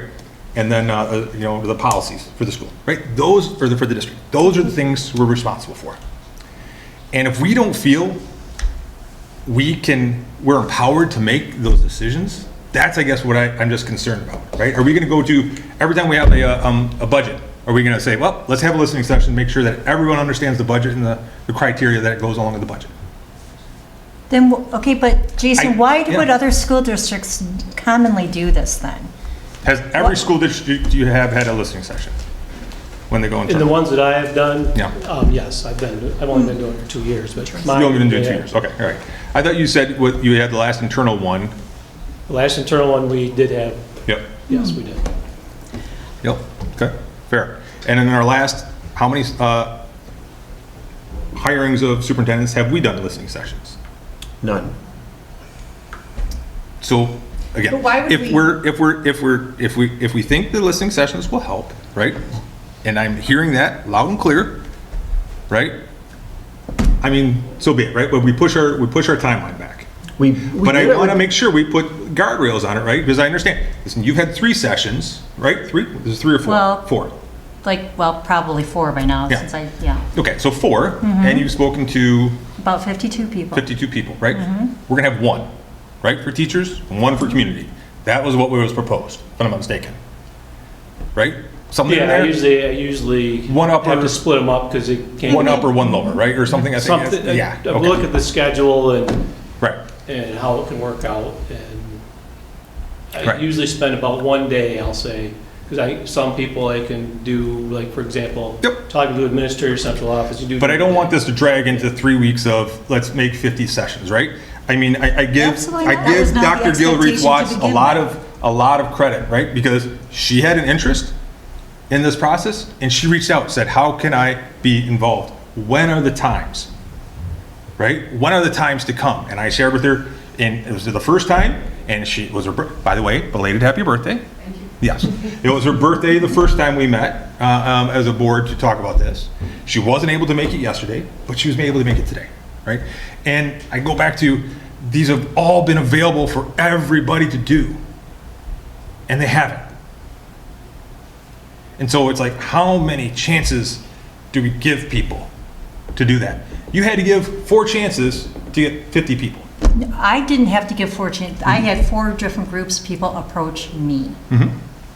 And then, the policies for the school, right? Those are for the district. Those are the things we're responsible for. And if we don't feel we're empowered to make those decisions, that's, I guess, what I'm just concerned about, right? Are we going to go to, every time we have a budget, are we going to say, well, let's have a listening session, make sure that everyone understands the budget and the criteria that goes along with the budget? Then, okay, but Jason, why yeah. would other school districts commonly do this then? Has every school district you have had a listening session when they go into? In the ones that I have done, Yeah. yes, I've only been doing it for 2 years, but You only been doing 2 years, okay, all right. I thought you said you had the last internal one. The last internal one we did have, Yep. yes, we did. Yep, okay, fair. And in our last, how many hirings of superintendents have we done listening sessions? None. So, again, But why would if we- we think the listening sessions will help, right? And I'm hearing that loud and clear, right? I mean, so be it, right? But we push our timeline back. But I want to make sure we put guardrails on it, right? Because I understand, listen, you've had 3 sessions, right? 3? This is 3 or 4? Well- 4. Probably 4 by now, Yeah. since Okay, so 4, and you've spoken to about 52 people. 52 people, right? We're going to have 1, right, for teachers, and 1 for community. That was what was proposed, if I'm not mistaken. Right? Something in Yeah, I there? usually One upper- have to split them up because it can't. 1 upper, 1 lower, right? Or something, I think. Something, Yeah. I okay. look at the schedule Right. and how it can work out, and I Right. usually spend about 1 day, I'll say, because some people I can do, like, for example, Yep. talking to administrator, central office, you do. But I don't want this to drag into 3 weeks of, let's make 50 sessions, right? I mean, I give Absolutely not. That was give not the Dr. Gilreath expectation Watts to a begin lot of credit, right? Because she had an interest in this process, and she reached out, said, how can I be involved? When are the times? Right? When are the times to come? And I shared with her, and it was the first time, and she was her, by the way, belated happy birthday. Thank you. Yes. It was her birthday the first time we met as a board to talk about this. She wasn't able to make it yesterday, but she was able to make it today, right? And I go back to, these have all been available for everybody to do, and they haven't. And so it's like, how many chances do we give people to do that? You had to give 4 chances to get 50 people. I didn't have to give 4 chances. I had 4 different groups of people approach me.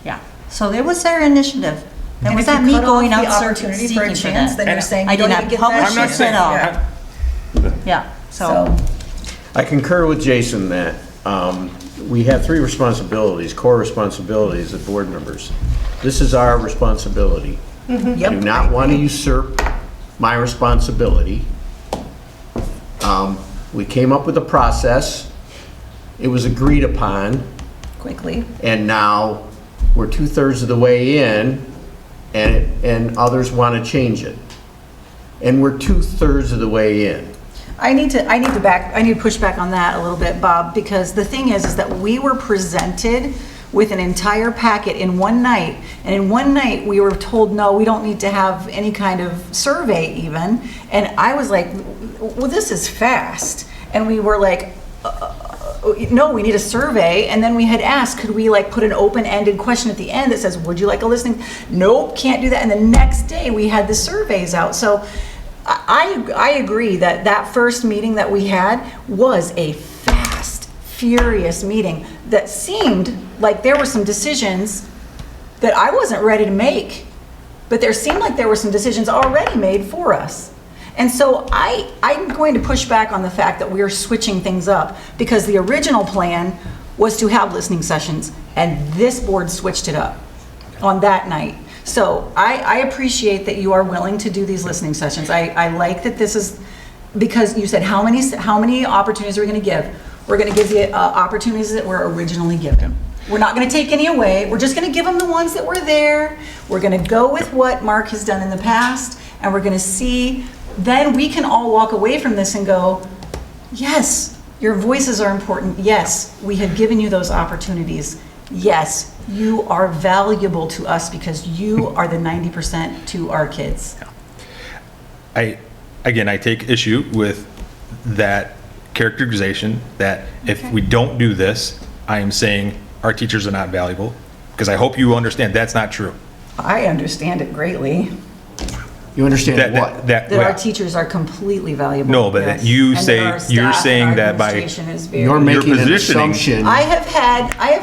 Yeah. So it was their initiative. That And was if you not me cut off going the out opportunity for a seeking for chance, that. then you're saying I you did don't not even get publish that I'm not it saying, at all. Yeah, So, I concur with Jason that we have 3 responsibilities, core responsibilities as board members. This is our responsibility. I do not want to usurp my responsibility. We came up with a process. It was agreed upon, quickly. and now we're 2/3 of the way in, and others want to change it. And we're 2/3 of the way in. I need to push back on that a little bit, Bob, because the thing is that we were presented with an entire packet in one night, and in one night we were told, no, we don't need to have any kind of survey even, and I was like, well, this is fast, and we were like, no, we need a survey, and then we had asked, could we like put an open-ended question at the end that says, would you like a listening? Nope, can't do that, and the next day we had the surveys out, so I agree that that first meeting that we had was a fast, furious meeting that seemed like there were some decisions that I wasn't ready to make, but there seemed like there were some decisions already made for us. And so I'm going to push back on the fact that we're switching things up, because the original plan was to have listening sessions, and this board switched it up on that night. So I appreciate that you are willing to do these listening sessions. I like that this is, because you said, how many opportunities are we going to give? We're going to give the opportunities that were originally given. We're not going to take any away. We're just going to give them the ones that were there. We're going to go with what Mark has done in the past, and we're going to see. Then we can all walk away from this and go, yes, your voices are important. Yes, we have given you those opportunities. Yes, you are valuable to us because you are the 90% to our kids. I take issue with that characterization that if we don't do this, I am saying our teachers are not valuable, because I hope you understand that's not true. I understand it greatly, You understand what? that our teachers are completely valuable. No, but yes. you And say- that our you're staff saying and our that by- administration is very- You're making an positioning- assumption. I have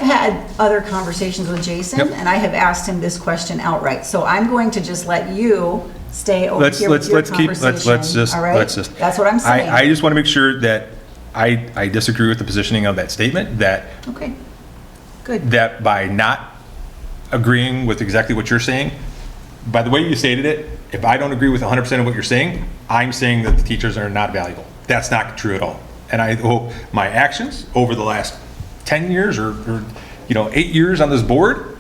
had other conversations with Jason, Yep. and I have asked him this question outright. So I'm going to just let you stay over Let's here with your just conversation. All right? That's what I'm saying. I just want to make sure that I disagree with the positioning of that statement, that Okay, good. that by not agreeing with exactly what you're saying, by the way you stated it, if I don't agree with 100% of what you're saying, I'm saying that the teachers are not valuable. That's not true at all. And I hope my actions over the last 10 years or 8 years on this board,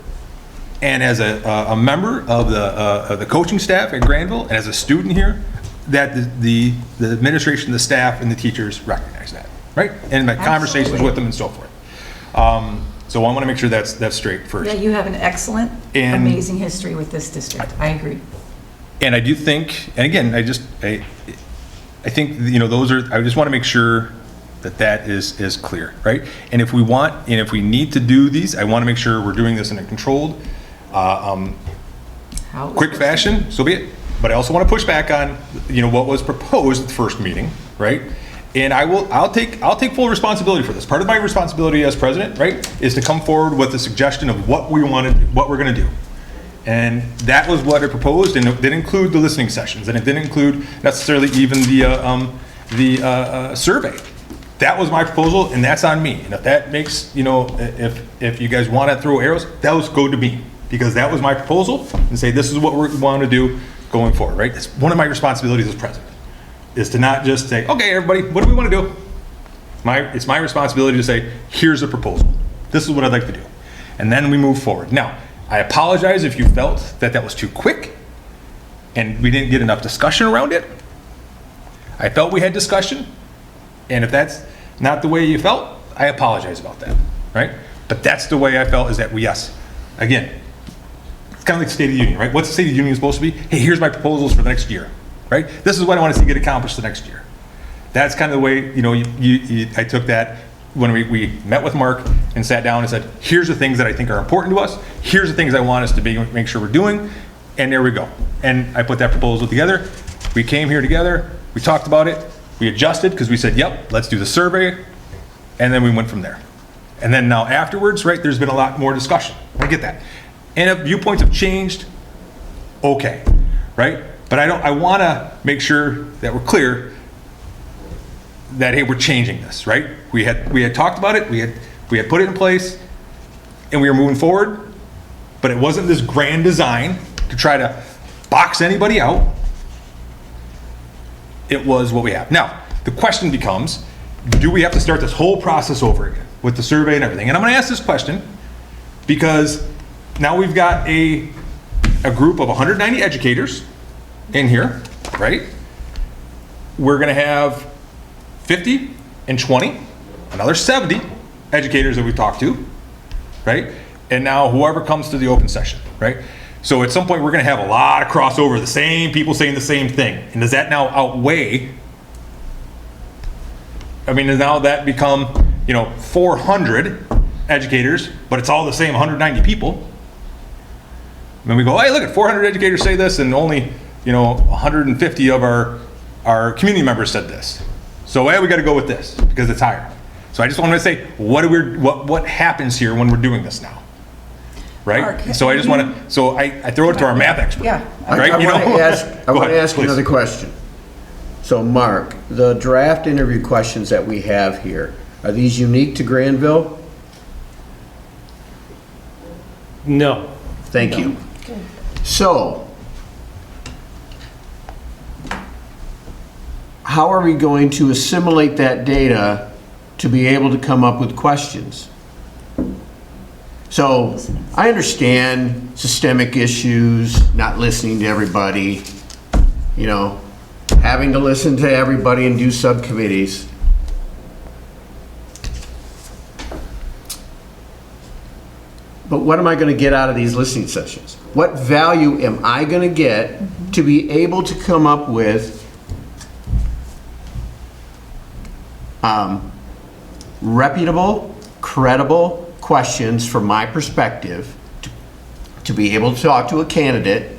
and as a member of the coaching staff at Grandville, and as a student here, that the administration, the staff, and the teachers recognize that, right? And my conversations Absolutely. with them and so forth. So I want to make sure that's straight first. Yeah, you have an excellent, And- amazing history with this district. I agree. And I do think, and again, I think, you know, I just want to make sure that is clear, right? And if we need to do these, I want to make sure we're doing this in a controlled, quick fashion, so be it. But I also want to push back on, you know, what was proposed at the first meeting, right? And I'll take full responsibility for this. Part of my responsibility as president, right, is to come forward with a suggestion of what we're going to do. And that was what I proposed, and it didn't include the listening sessions, and it didn't include necessarily even the survey. That was my proposal, and that's on me. And if that makes, you know, if you guys want to throw arrows, those go to me, because that was my proposal, and say this is what we want to do going forward, right? It's one of my responsibilities as president, is to not just say, okay, everybody, what do we want to do? It's my responsibility to say, here's a proposal. This is what I'd like to do. And then we move forward. Now, I apologize if you felt that was too quick and we didn't get enough discussion around it. I felt we had discussion, and if that's not the way you felt, I apologize about that, right? But that's the way I felt, is that yes, again, it's kind of like the State of the Union, right? What's the State of the Union supposed to be? Hey, here's my proposals for the next year, right? This is what I want to see get accomplished the next year. That's kind of the way, you know, I took that when we met with Mark and sat down and said, here's the things that I think are important to us. Here's the things I want us to make sure we're doing. And there we go. And I put that proposal together. We came here together. We talked about it. We adjusted because we said, yep, let's do the survey. And then we went from there. And then now afterwards, right, there's been a lot more discussion. I get that. And if viewpoints have changed, okay, right? But I want to make sure that we're clear that, hey, we're changing this, right? We had talked about it, we had put it in place, and we were moving forward, but it wasn't this grand design to try to box anybody out. It was what we have. Now, the question becomes, do we have to start this whole process over again with the survey and everything? And I'm going to ask this question because now we've got a group of 190 educators in here, right? We're going to have 50 and 20, another 70 educators that we talked to, right? And now whoever comes to the open session, right? So at some point we're going to have a lot of crossover, the same people saying the same thing. And does that now outweigh? I mean, does now that become, you know, 400 educators, but it's all the same 190 people? And then we go, hey, look at 400 educators say this, and only, you know, 150 of our community members said this. So we got to go with this because it's higher. So I just wanted to say, what happens here when we're doing this now, right? Mark, So I just want to, so I throw it to our math expert. Yeah. Right? I You want know? to ask, I Go want to ahead, ask please. another question. So Mark, the draft interview questions that we have here, are these unique to Grandville? No. Thank you. So, how are we going to assimilate that data to be able to come up with questions? So, I understand systemic issues, not listening to everybody, you know, having to listen to everybody and do subcommittees. But what am I going to get out of these listening sessions? What value am I going to get to be able to come up with reputable, credible questions from my perspective to be able to talk to a candidate,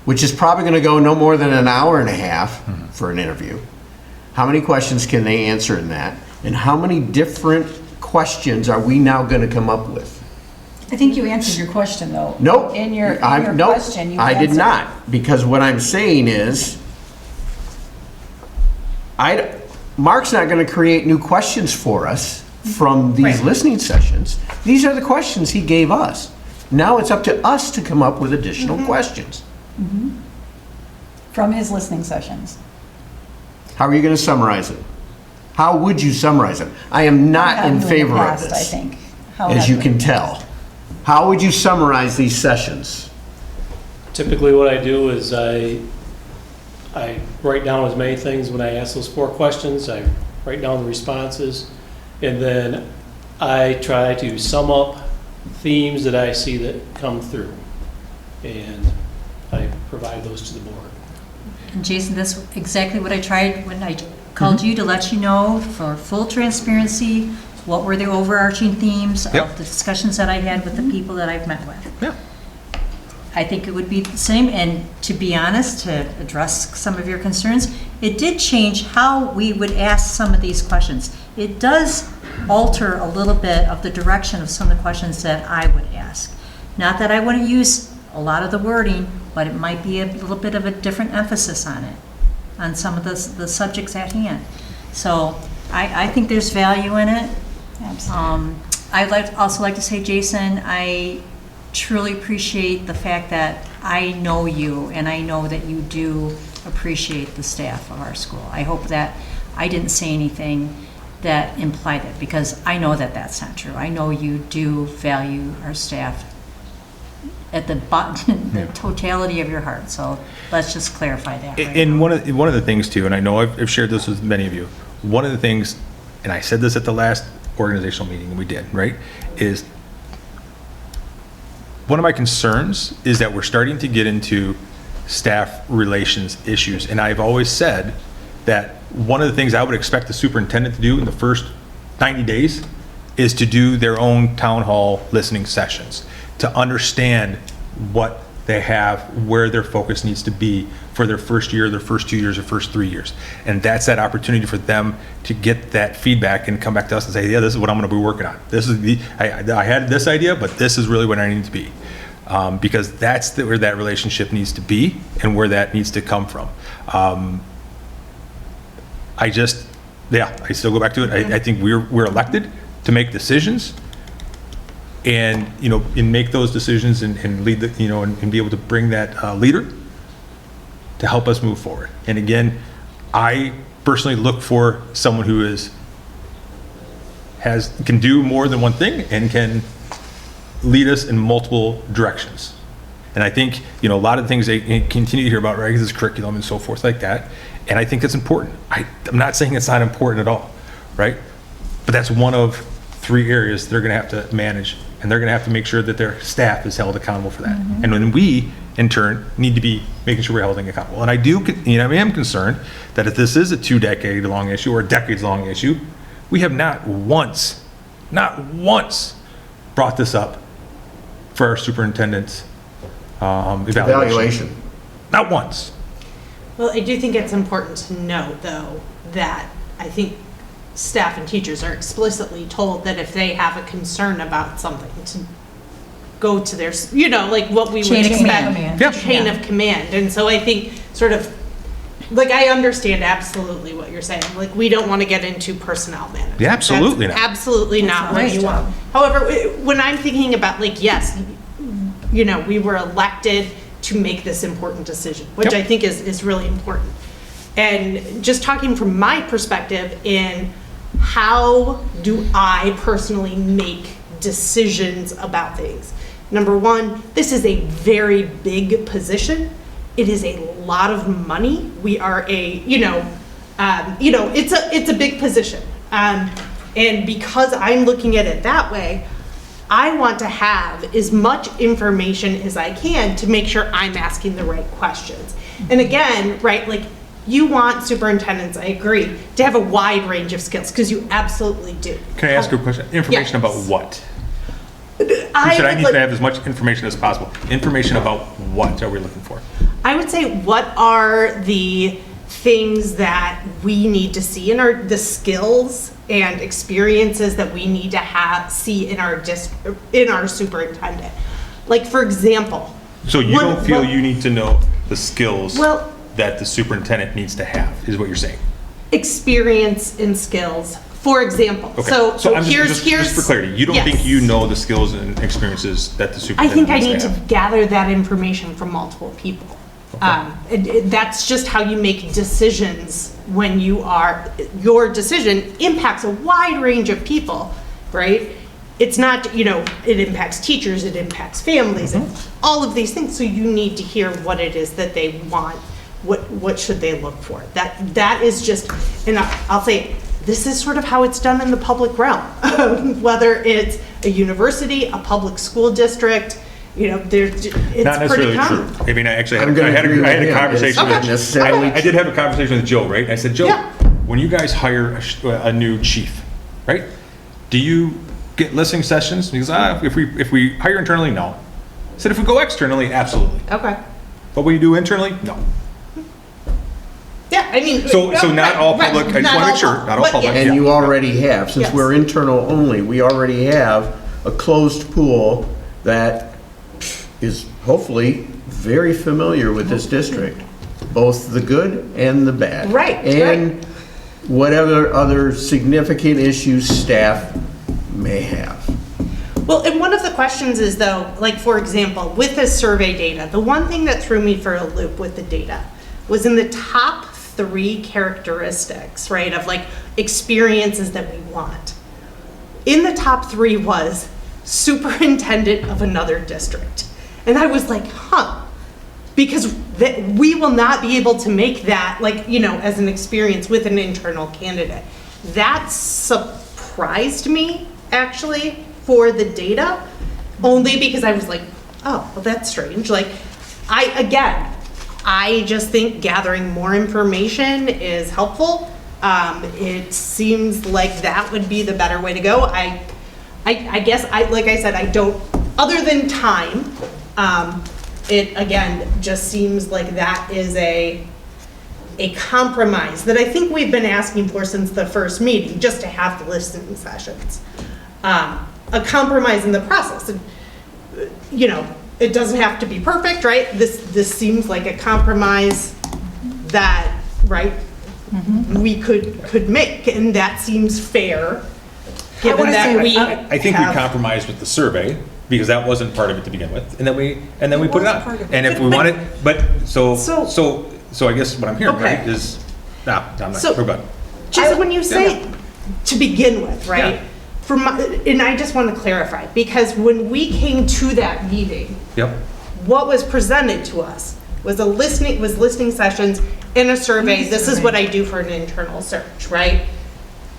which is probably going to go no more than an hour and a half for an interview. How many questions can they answer in that? And how many different questions are we now going to come up with? I think you answered your question, though. Nope. In your Nope, question, you I did answered. not, because what I'm saying is, Mark's not going to create new questions for us from these Right. listening sessions. These are the questions he gave us. Now it's up to us to come up with additional questions. From his listening sessions. How are you going to summarize it? How would you summarize it? I am not Have in you the favor of past, this, I think. How as have you we- can tell. How would you summarize these sessions? Typically what I do is I write down as many things when I ask those 4 questions. I write down the responses, and then I try to sum up themes that I see that come through. And I provide those to the board. And Jason, that's exactly what I tried when I called you, to let you know for full transparency, what were the overarching themes Yep. of the discussions that I had with the people that I've met with. Yeah. I think it would be the same, and to be honest, to address some of your concerns, it did change how we would ask some of these questions. It does alter a little bit of the direction of some of the questions that I would ask. Not that I wouldn't use a lot of the wording, but it might be a little bit of a different emphasis on it, on some of the subjects at hand. So I think there's value in it. I'd also like to say, Jason, I truly appreciate the fact that I know you, and I know that you do appreciate the staff of our school. I hope that I didn't say anything that implied it, because I know that that's not true. I know you do value our staff at the the totality of your heart. So let's just clarify that. Right And now. one of the things too, and I know I've shared this with many of you, one of the things, and I said this at the last organizational meeting we did, right, is one of my concerns is that we're starting to get into staff relations issues. And I've always said that one of the things I would expect the superintendent to do in the first 90 days is to do their own town hall listening sessions, to understand what they have, where their focus needs to be for their first year, their first 2 years, or first 3 years. And that's that opportunity for them to get that feedback and come back to us and say, yeah, this is what I'm going to be working on. This is I had this idea, but this is really what I need to be. Because that's where that relationship needs to be and where that needs to come from. I still go back to it. I think we're elected to make decisions, and and make those decisions and lead and be able to bring that leader to help us move forward. And again, I personally look for someone who can do more than one thing and can lead us in multiple directions. And I think, a lot of the things they continue to hear about, right, is curriculum and so forth like that. And I think that's important. I'm not saying it's not important at all, right? But that's one of 3 areas they're gonna have to manage, and they're gonna have to make sure that their staff is held accountable for that. And then we, in turn, need to be making sure we're holding accountable. And I am concerned that if this is a 2-decade-long issue or a decades-long issue, we have not once brought this up for our superintendent's evaluation. Not once. Well, I do think it's important to note, though, that I think staff and teachers are explicitly told that if they have a concern about something, to go to their, like what we would Chain of expect. command. Yeah. Chain of command. And so I think sort of, like, I understand absolutely what you're saying. Like, we don't want to get into personnel management. Yeah, absolutely That's not. absolutely not what right. you want. However, when I'm thinking about, like, yes, we were elected to make this important decision, which Yep. I think is really important. And just talking from my perspective in how do I personally make decisions about things? Number one, this is a very big position. It is a lot of money. We are it's a big position. And because I'm looking at it that way, I want to have as much information as I can to make sure I'm asking the right questions. And again, right, like, you want superintendents, I agree, to have a wide range of skills, because you absolutely do. Can I ask you a question? Information about Yes. what? You said I need to have as much information as possible. Information about what are we looking for? I would say, what are the things that we need to see in the skills and experiences that we need to see in our superintendent? Like, for example. So you don't feel you need to know the skills Well, that the superintendent needs to have, is what you're saying? experience and skills. For example, Okay. so I'm here's just for clarity, you don't yes. think you know the skills and experiences that the I superintendent think I need needs to to have? gather that information from multiple people. That's just how you make decisions when your decision impacts a wide range of people, right? It's not, it impacts teachers, it impacts families, and all of these things. So you need to hear what it is that they want. What should they look for? That is just, and I'll say, this is sort of how it's done in the public realm, whether it's a university, a public school district, You know, there's, it's Not pretty necessarily common. true. I mean, I actually I'm gonna I had agree with a him. conversation It's not with, necessarily I did have a conversation with Joe, right? I said, Joe, Yeah. when you guys hire a new chief, right? Do you get listening sessions? Because if we hire internally, no. I said, if we go externally, absolutely. Okay. But what you do internally, no. Yeah, I mean. So not all right, public, I just not want to all make sure, public, not all but public. yeah. And you already have, since Yes. we're internal only, we already have a closed pool that is hopefully very familiar with this district, both the good and the bad. Right, And whatever other significant issues staff may have. Well, and one of the questions is though, like for example, with this survey data, the one thing that threw me for a loop with the data was in the top 3 characteristics, right, of like experiences that we want. In the top 3 was superintendent of another district. And I was like, huh, because we will not be able to make that, like, you know, as an experience with an internal candidate. That surprised me, actually, for the data, only because I was like, oh, well, that's strange. Like, I just think gathering more information is helpful. It seems like that would be the better way to go. I guess, like I said, I don't, other than time, it, again, just seems like that is a compromise that I think we've been asking for since the first meeting, just to have the listening sessions. A compromise in the process. And, you know, it doesn't have to be perfect, right? This seems like a compromise that, right, we could make, and that seems fair, given that we I think we have- compromised with the survey, because that wasn't part of it to begin with, and then we put it was on. part of it. And if we wanted, but, so So- I guess what I'm hearing, right, Okay. is, I'm not, So- we're good. Just when you say to begin with, right? Yeah. And I just want to clarify, because when we came to that meeting, Yep. what was presented to us was listening sessions and a survey. This is what I do for an internal search, right?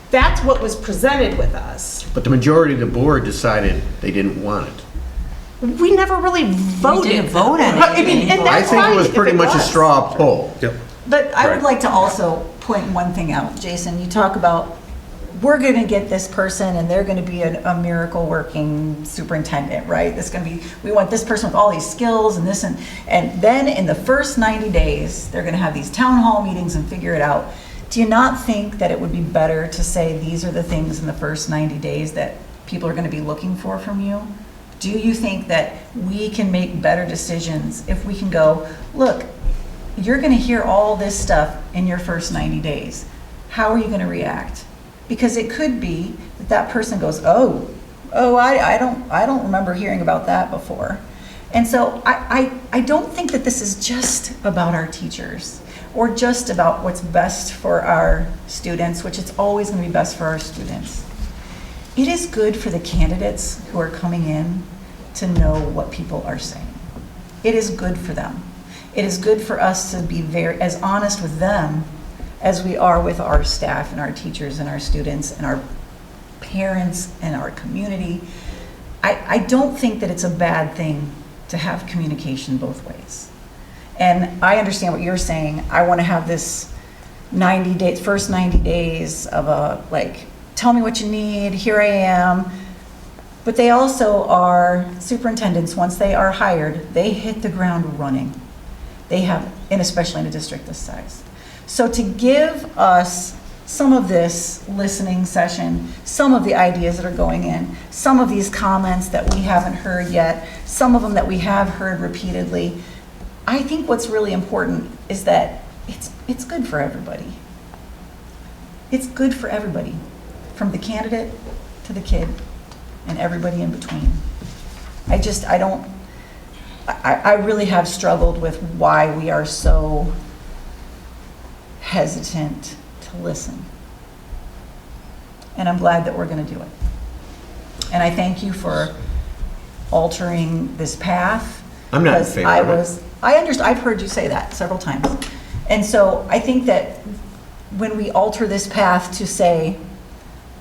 That's what was presented with us. But the majority of the board decided they didn't want it. We never really voted. didn't vote on it. I mean, and I that's think fine it was if pretty much a was. straw poll. Yep. But I Right. would like to also point one thing out, Jason. You talk about, we're going to get this person and they're going to be a miracle working superintendent, right? This going to be, we want this person with all these skills and this, and then in the first 90 days, they're going to have these town hall meetings and figure it out. Do you not think that it would be better to say these are the things in the first 90 days that people are going to be looking for from you? Do you think that we can make better decisions if we can go, look, you're going to hear all this stuff in your first 90 days. How are you going to react? Because it could be that that person goes, oh, I don't remember hearing about that before. And so I don't think that this is just about our teachers or just about what's best for our students, which it's always going to be best for our students. It is good for the candidates who are coming in to know what people are saying. It is good for them. It is good for us to be as honest with them as we are with our staff and our teachers and our students and our parents and our community. I don't think that it's a bad thing to have communication both ways. And I understand what you're saying. I want to have this 90 days, first 90 days of tell me what you need, here I am. But they also are superintendents, once they are hired, they hit the ground running. They have, and especially in a district this size. So to give us some of this listening session, some of the ideas that are going in, some of these comments that we haven't heard yet, some of them that we have heard repeatedly, I think what's really important is that it's good for everybody. It's good for everybody, from the candidate to the kid and everybody in between. I really have struggled with why we are so hesitant to listen. And I'm glad that we're going to do it. And I thank you for altering this path. I'm not in because favor of it. I understand, I've heard you say that several times. And so I think that when we alter this path to say,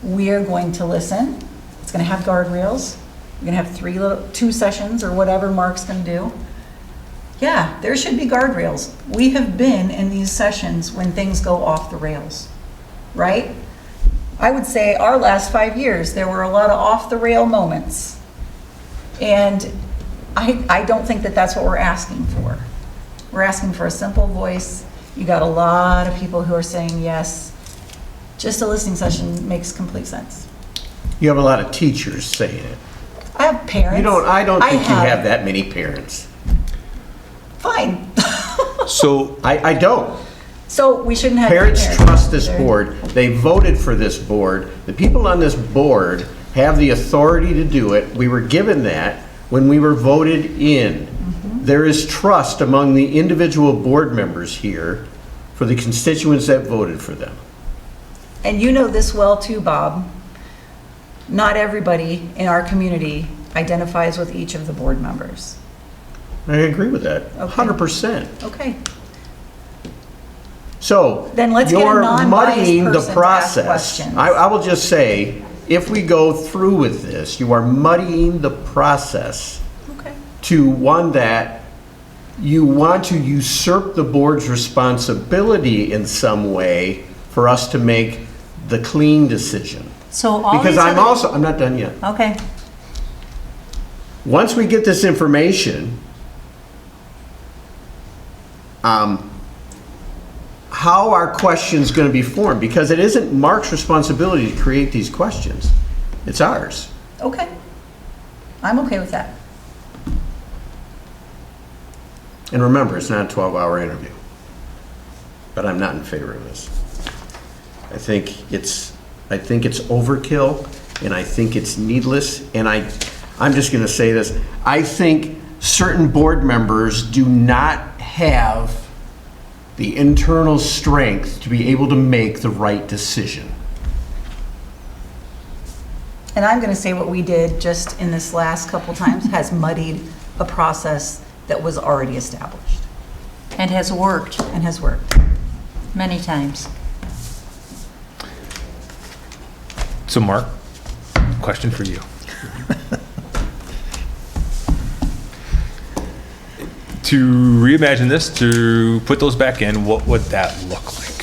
we're going to listen, it's going to have guardrails, We're gonna have 2 sessions or whatever Mark's gonna do. Yeah, there should be guardrails. We have been in these sessions when things go off the rails, right? I would say our last 5 years, there were a lot of off-the-rail moments. And I don't think that that's what we're asking for. We're asking for a simple voice. You got a lot of people who are saying yes. Just a listening session makes complete sense. You have a lot of teachers saying it. I have parents. I don't think you have that many parents. Fine. So, I don't. So we shouldn't have. Parents trust this board. They voted for this board. The people on this board have the authority to do it. We were given that when we were voted in. There is trust among the individual board members here for the constituents that voted for them. And you know this well too, Bob. Not everybody in our community identifies with each of the board members. I agree with that, Okay. 100%. Okay. So, Then let's get a you're non-biased muddying the person to ask process. questions. I will just say, if we go through with this, you are muddying the process Okay. to one that you want to usurp the board's responsibility in some way for us to make the clean decision. So all Because these other- I'm not done yet. Okay, Once we get this information, how are questions going to be formed? Because it isn't Mark's responsibility to create these questions. It's ours. Okay. I'm okay with that. And remember, it's not a 12-hour interview. But I'm not in favor of this. I think it's overkill, and I think it's needless, and I'm just going to say this. I think certain board members do not have the internal strength to be able to make the right decision. And I'm going to say what we did just in this last couple times has muddied a process that was already established and has worked and has worked. many times. so Mark, question for you. To reimagine this, to put those back in, what would that look like?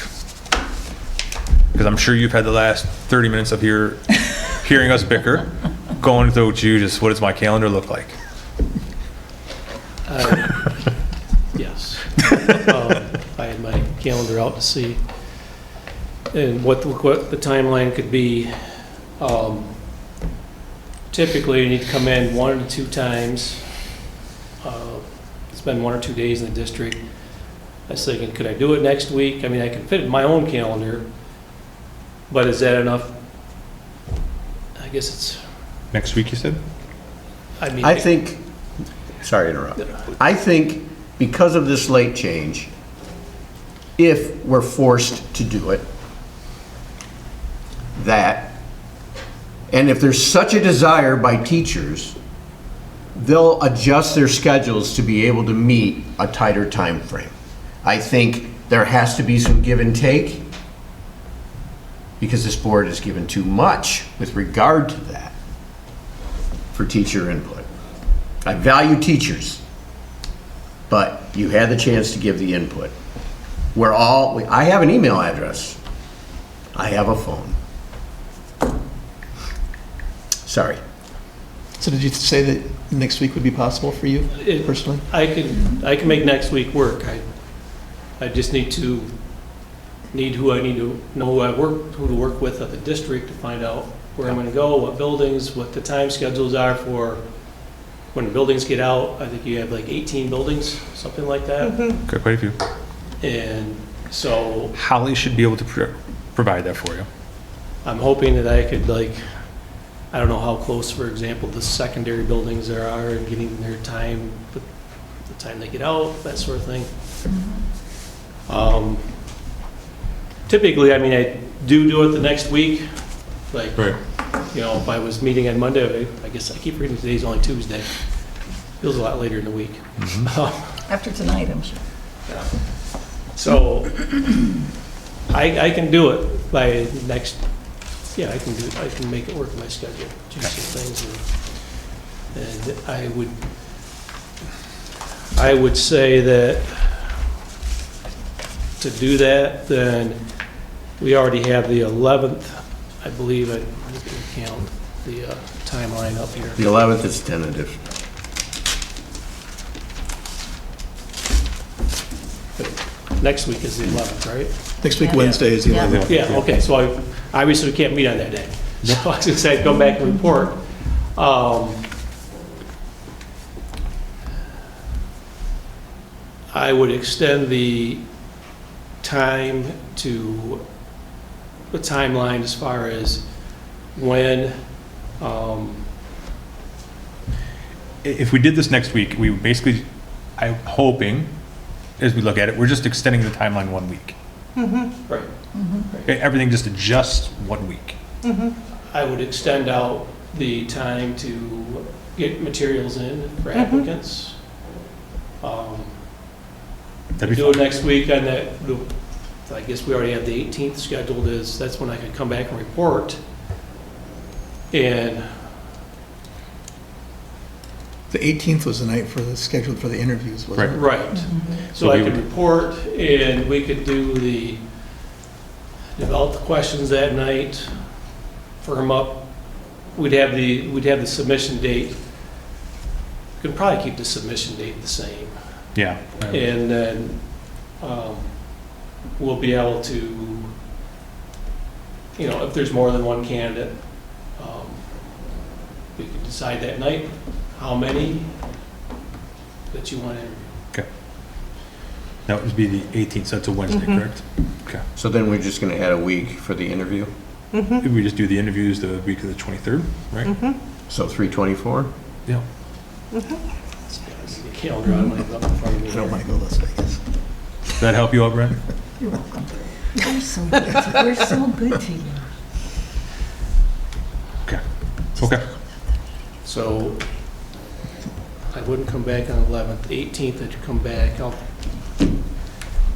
Because I'm sure you've had the last 30 minutes of hearing us bicker, going through you, just what does my calendar look like? Yes. I had my calendar out to see, and what the timeline could be. Typically, you need to come in 1 to 2 times, spend 1 or 2 days in the district. I was thinking, could I do it next week? I mean, I can fit it in my own calendar, but is that enough? I guess it's, Next week, you said? I mean. I think, sorry to interrupt. I think because of this late change, if we're forced to do it, and if there's such a desire by teachers, they'll adjust their schedules to be able to meet a tighter time frame. I think there has to be some give and take because this board has given too much with regard to that for teacher input. I value teachers, but you had the chance to give the input. I have an email address. I have a phone. Sorry. So did you say that next week would be possible for you It- personally? I can make next week work. I just need who I need to know who to work with at the district to find out where I'm gonna go, what buildings, what the time schedules are for when the buildings get out. I think you have like 18 buildings, something like that. Okay, quite a few. And so Holly should be able to provide that for you. I'm hoping that I could I don't know how close, for example, the secondary buildings there are and getting their time, the time they get out, that sort of thing. Typically, I mean, I do it the next week. Like, Right. if I was meeting on Monday, I guess I keep reading today's only Tuesday. Feels a lot later in the week. After tonight, I'm sure. So I can do it by next, I can make it work in my schedule, change some things. And I would say that to do that, then we already have the 11th, I believe, I can count the timeline up here. The 11th is tentative. Next week is the 11th, right? Next week, Yeah. Wednesday is the Yeah. 11th. Yeah, okay, so obviously we can't meet on that day. So I was gonna say, come back and report. I would extend the time to, the timeline as far as when, If we did this next week, we would basically, I'm hoping, as we look at it, we're just extending the timeline 1 week. right, Okay, everything just adjusts 1 week. I would extend out the time to get materials in for applicants. That'd be Do it fine. next week on that, I guess we already have the 18th scheduled, that's when I could come back and report. And, The 18th was the night scheduled for the interviews, wasn't it? right, So so I we could would- report and we could develop the questions that night, firm up. We'd have the submission date. We could probably keep the submission date the same. Yeah. And then we'll be able to, if there's more than one candidate, we can decide that night how many that you want to interview. Okay. That would be the 18th, so that's a Wednesday, correct? Okay. So then we're just going to add a week for the interview? If we just do the interviews the week of the 23rd, right? So 3/24? Yeah. The calendar, I don't have it up in front of me. I don't want to go to Las Vegas. Does that help you out, Brent? You're welcome. We're so good to you. Okay. Okay. So I wouldn't come back on the 11th. 18th, I'd come back. I'll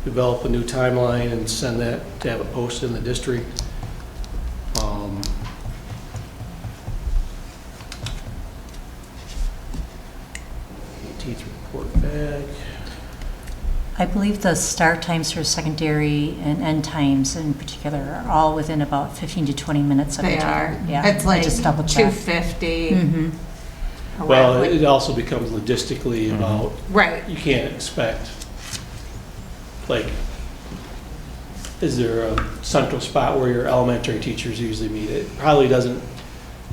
develop a new timeline and send that to have it posted in the district. 18th, report back. I believe the start times for secondary and end times in particular are all within about 15 to 20 minutes of They each other. are. Yeah, It's I like just double checked. 250. Mhm. Well, around, it also becomes logistically about, right. you can't expect, like, is there a central spot where your elementary teachers usually meet? It probably doesn't,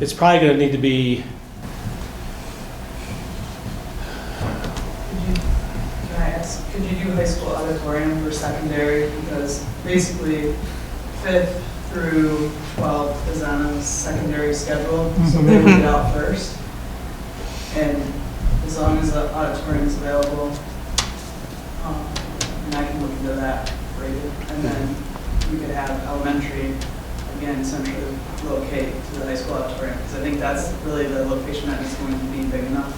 it's probably gonna need to be, Can I ask, could you do high school auditorium for secondary? Because basically, 5th through 12th is on a secondary schedule, so they would get out first. And as long as the auditorium is available, and I can look into that for you. And then we could have elementary, again, centrally locate to the high school auditorium. Because I think that's really the location that is going to be big enough.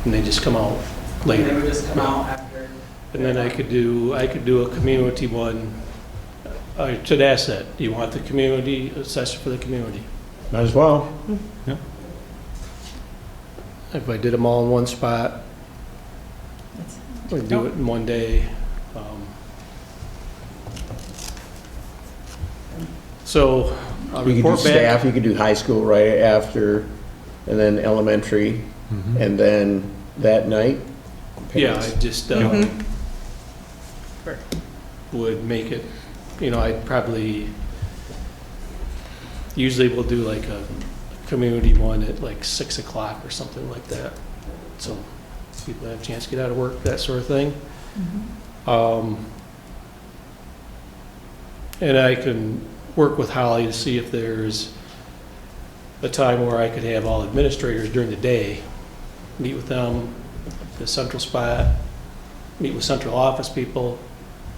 and they just come out They later. would just come out after. And then I could do a community one. I should ask that, do you want the community, a session for the community? Might as well. If I did them all in one spot, we'd do it in one day. So I'll You could do report staff, back. you could do high school right after, and then elementary, and then that night. Yeah, parents. I just would make it, I'd probably, usually we'll do like a community one at like 6 o'clock or something like that. So people have a chance to get out of work, that sort of thing. And I can work with Holly to see if there's a time where I could have all administrators during the day, meet with them, the central spot, meet with central office people,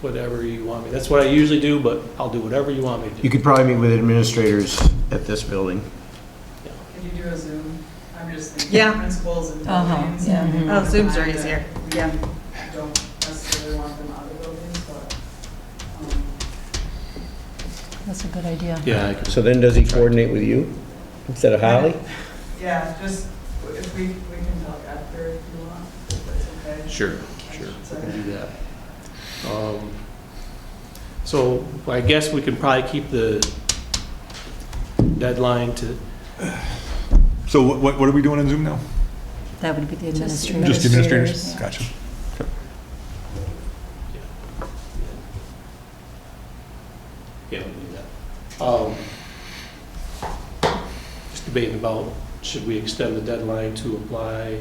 whatever you want me. That's what I usually do, but I'll do whatever you want me to do. You could probably meet with administrators at this building. Could you do a Zoom? I'm just thinking Yeah. principals and Uh-huh, buildings. yeah. and Oh, Zooms are I easier. Again, don't necessarily want them out of buildings, but, That's a good idea. Yeah, I could, So then does he coordinate with you instead of Holly? yeah, just If we can talk after if you want, if that's okay. Sure, we can do that. So I guess we can probably keep the deadline to, So what are we doing on Zoom now? That would be the administrator. Just administrators? Gotcha. Okay. yeah, we can do that. Just debating about, should we extend the deadline to apply?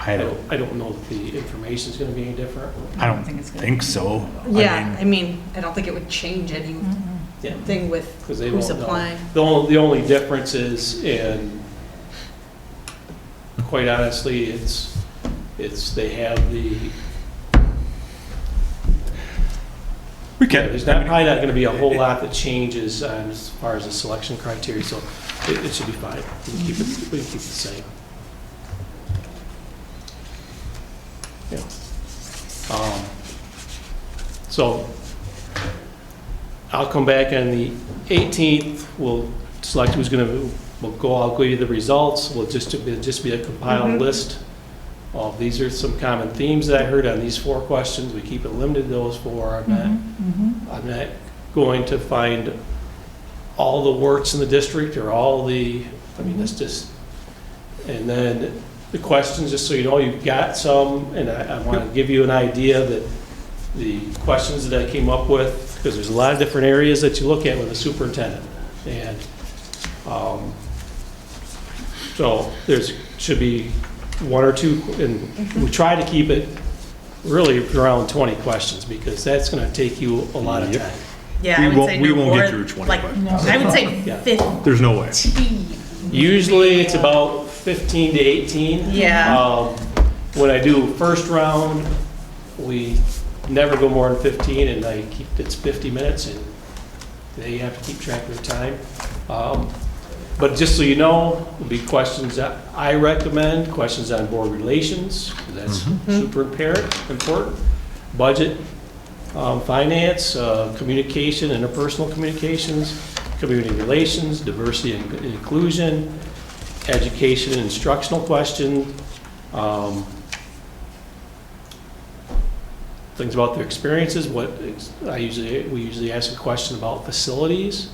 I don't know if the information's gonna be any different. I don't think so. Yeah, I mean, I don't think it would change Yeah. anything with 'Cause they who's won't know. applying. The only difference is, and quite honestly, it's they have the, We yeah, can. there's probably not gonna be a whole lot that changes as far as the selection criteria, so it should be fine. We can keep it the same. Yeah. So I'll come back on the 18th, we'll select who's gonna, I'll give you the results, it'll just be a compiled list of, these are some common themes that I heard on these 4 questions, we keep it limited to those 4. I'm not going to find all the works in the district or all the, I mean, that's just, and then the questions, just so you know, you've got some, and I want to give you an idea that the questions that I came up with, because there's a lot of different areas that you look at with a superintendent. And so there's, should be 1 or 2, and we try to keep it really around 20 questions, because that's going to take you a lot of time. Yeah, I would say We no won't more, get through 20 like, questions. I would say Yeah. 15. There's no way. Usually it's about 15 to 18. Yeah. When I do first round, we never go more than 15, and I keep, it's 50 minutes, and they have to keep track of their time. But just so you know, there'll be questions that I recommend, questions on board relations, 'cause that's super important, budget, finance, communication, interpersonal communications, community relations, diversity and inclusion, education and instructional question, things about their experiences, we usually ask a question about facilities,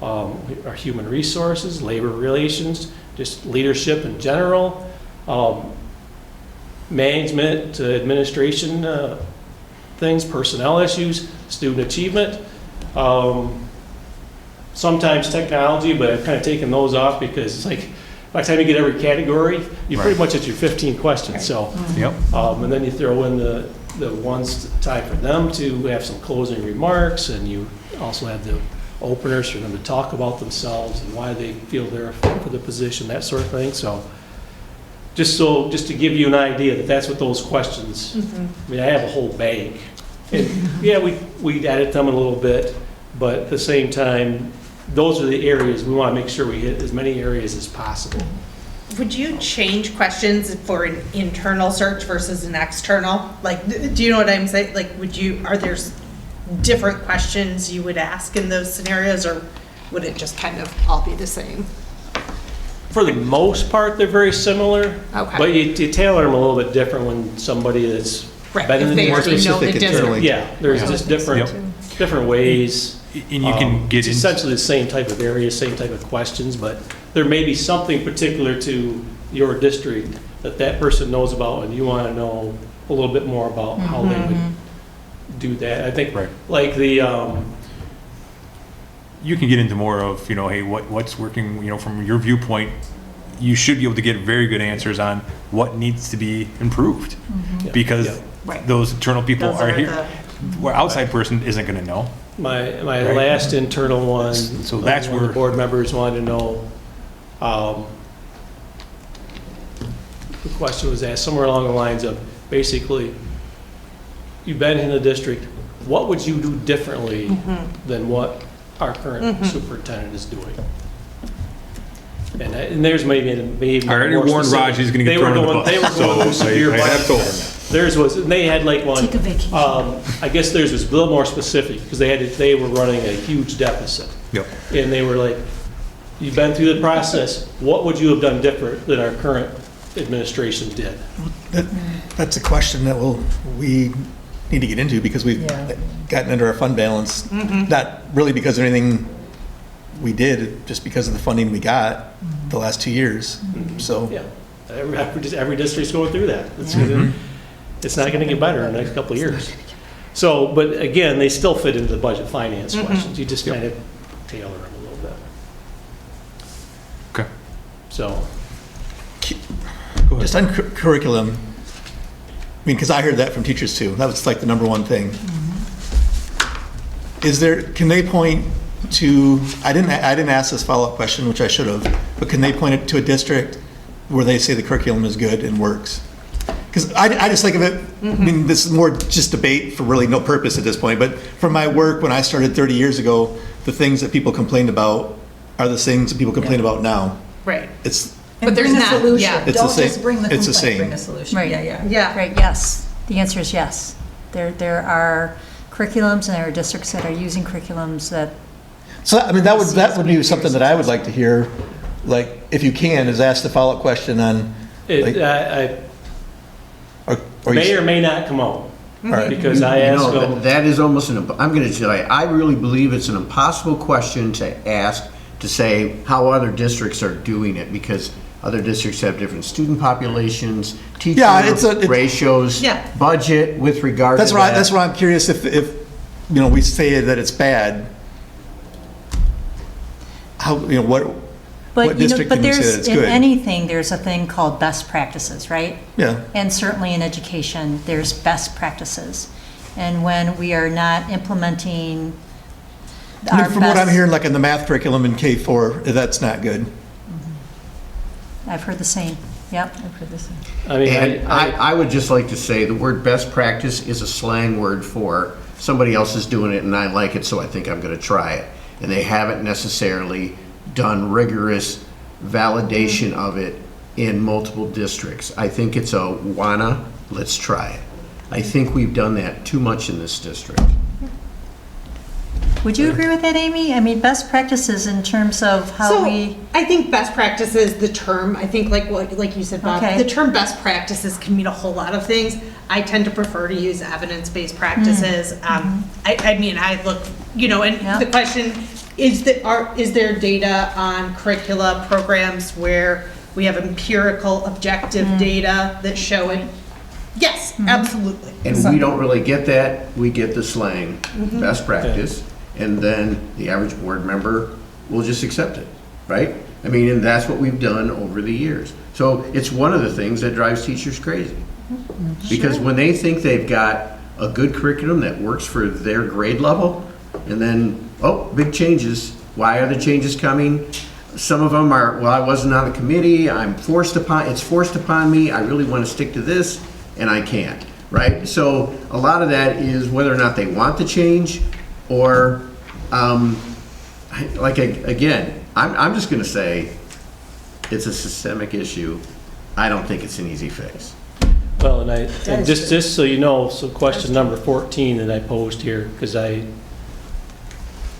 our human resources, labor relations, just leadership in general, management, administration, things, personnel issues, student achievement, sometimes technology, but I've kind of taken those off because it's like, by the time you get every category, you're pretty much at your 15 questions, so. Yep. And then you throw in the ones time for them to have some closing remarks, and you also have the openers for them to talk about themselves and why they feel they're a fit for the position, that sort of thing, so. Just to give you an idea that that's what those questions, I mean, I have a whole bank. And yeah, we edit them a little bit, but at the same time, those are the areas, we want to make sure we hit as many areas as possible. Would you change questions for an internal search versus an external? Like, do you know what I'm saying? Like, are there different questions you would ask in those scenarios, or would it just kind of all be the same? For the most part, they're very similar. Okay. But you tailor them a little bit different when somebody that's Right, been in if the they already know the specific district. internally. Yeah, there's just different ways. And you can get It's into, essentially the same type of area, same type of questions, but there may be something particular to your district that person knows about, and you want to know a little bit more about how they would do that. I think, Right. like the, you can get into more of, hey, what's working, from your viewpoint, you should be able to get very good answers on what needs to be improved. Because Right. those internal people Those are are here. the- Where outside person isn't going to know. my Right. last internal one, So that's one of where- the board members wanted to know, the question was asked somewhere along the lines of, basically, you've been in the district, what would you do differently than what our current superintendent is doing? And there's maybe I already more warned specific. Raj he's going to They get were thrown in the going, they were bus. going through So severe I budget. have told him that. Theirs was, and they had like one. Take a vacation. I guess theirs was a little more specific because they were running a huge deficit. Yep. And they were like, You've been through the process. What would you have done different than our current administration did? That's a question that we need to get into because we've Yeah. gotten under our fund balance, not really because of anything we did, just because of the funding we got the last 2 years. So, Yeah, every district's going through that. It's not going to get better in the next couple of years. So, but again, they still fit into the budget finance questions. You just kind of tailor them a little bit. Okay. So, Go ahead. just on curriculum, I mean, because I heard that from teachers too. That was like the number one thing. Can they point to, I didn't ask this follow-up question, which I should have, but can they point it to a district where they say the curriculum is good and works? Because I just think of it, I mean, this is more just debate for really no purpose at this point, but from my work when I started 30 years ago, the things that people complained about are the things that people complain about now. Right. It's, And But there's bring a not- solution. yeah. It's the Don't same- just bring the it's the complaint, same. bring a solution. Right. Yeah, yeah. Yeah. Right, yes. The answer is yes. There are curriculums and there are districts that are using curriculums that, so, I mean, that would be something that I would like to hear, like, if you can, is ask the follow-up question on, like, I or may you, or may not come out. right. Because I You asked know, them, that is almost I'm going to say, I really believe it's an impossible question to ask, to say how other districts are doing it, because other districts have different student populations, teacher Yeah, it's ratios, Yeah. budget with regard to That's that. that's why I'm curious if, you know, we say that it's bad, how, you know, what but you know, district but can you say that there's, it's in good? anything, there's a thing called best practices, right? Yeah, And certainly in education, there's best practices. And when we are not implementing I mean, our from what I'm best- hearing, like in the math curriculum in K-4, that's not good. I've heard the same, yep. I've heard this. I mean, And I would just like to say, the word best practice is a slang word for somebody else is doing it and I like it, so I think I'm going to try it. And they haven't necessarily done rigorous validation of it in multiple districts. I think it's a let's try it. I think we've done that too much in this district. Would you agree with that, Amy? I mean, best practices in terms of how So we, I think best practices, the term, I think like you said, Bob, Okay. the term best practices can mean a whole lot of things. I tend to prefer to use evidence-based practices. I mean, I look, you know, and Yeah. the question is is there data on curricula programs where we have empirical, objective data that show it? Yes, absolutely. And we don't really get that, we get the slang, best practice, and then the average board member will just accept it, right? I mean, and that's what we've done over the years. So it's one of the things that drives teachers crazy. Because when they think they've got a good curriculum that works for their grade level, and then, oh, big changes, why are the changes coming? Some of them are, well, I wasn't on the committee, it's forced upon me, I really want to stick to this, and I can't, right? So a lot of that is whether or not they want to change, or, again, I'm just gonna say, it's a systemic issue. I don't think it's an easy fix. well, and just so you know, so question number 14 that I posed here, because I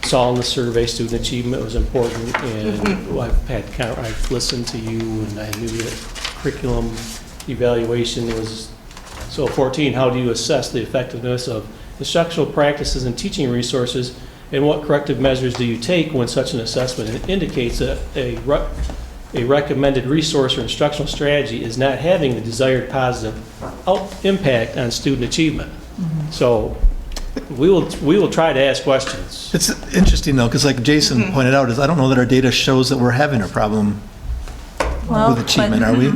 saw in the survey student achievement was important, and I've listened to you, and I knew that curriculum evaluation was, so 14, how do you assess the effectiveness of instructional practices and teaching resources, and what corrective measures do you take when such an assessment indicates that a recommended resource or instructional strategy is not having the desired positive impact on student achievement? So we will try to ask questions. It's interesting though, because like Jason pointed out, is I don't know that our data shows that we're having a problem Well, with achievement, are we?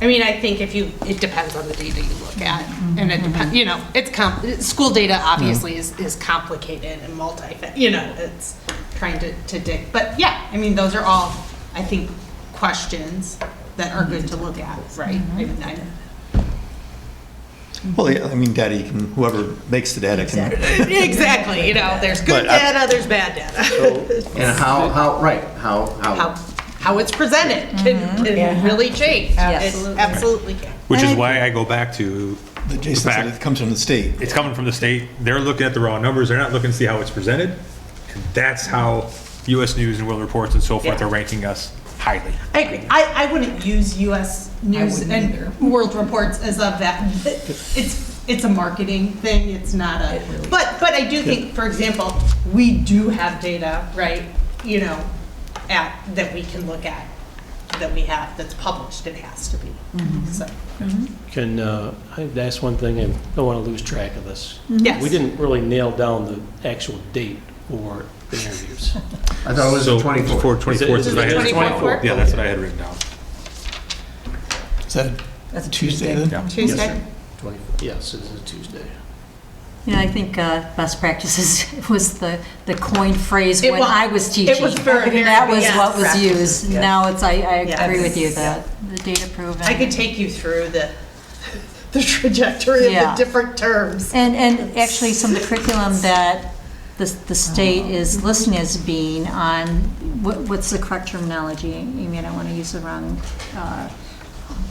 I mean, I think it depends on the data you look at, and it depends, you know, school data obviously is complicated and you know, it's trying to dig, but yeah, I mean, those are all, I think, questions that are good to look at, right? I mean, Well, yeah, I mean, data, you can, whoever makes the data can. exactly, you know, there's good But data, there's bad data. And How it's presented can really change. Yes. It absolutely can. Which is why I go back to, But Jason said it comes from the state. it's coming from the state, they're looking at the raw numbers, they're not looking to see how it's presented. And that's how US News and World Reports and so forth Yeah. are ranking us highly. I agree. I wouldn't use US News wouldn't and either. World Reports as of that. It's a marketing thing. It's not a, It really is. but I do think, for example, we do have data, right? You know, that we can look at, that we have, that's published. It has to be. So, Can, I'd ask one thing, I don't want to lose track of this. yes. We didn't really nail down the actual date for the interviews. I thought it was the 24th. 24th Is it- is is what I it had. 24th? Yeah, that's what I had written down. Is that That's a Tuesday Tuesday. then? Yeah. Tuesday. Yes, it's a Tuesday. Yeah, I think best practices was the coined phrase It when was- I was teaching. it was very, That was yes. what was Practices, used. yes. Now it's, I agree Yes. with you, the data proven. I could take you through the trajectory of Yeah. the different terms. And actually, some of the curriculum that the state is listing as being on, what's the correct terminology? Amy, I don't want to use the wrong,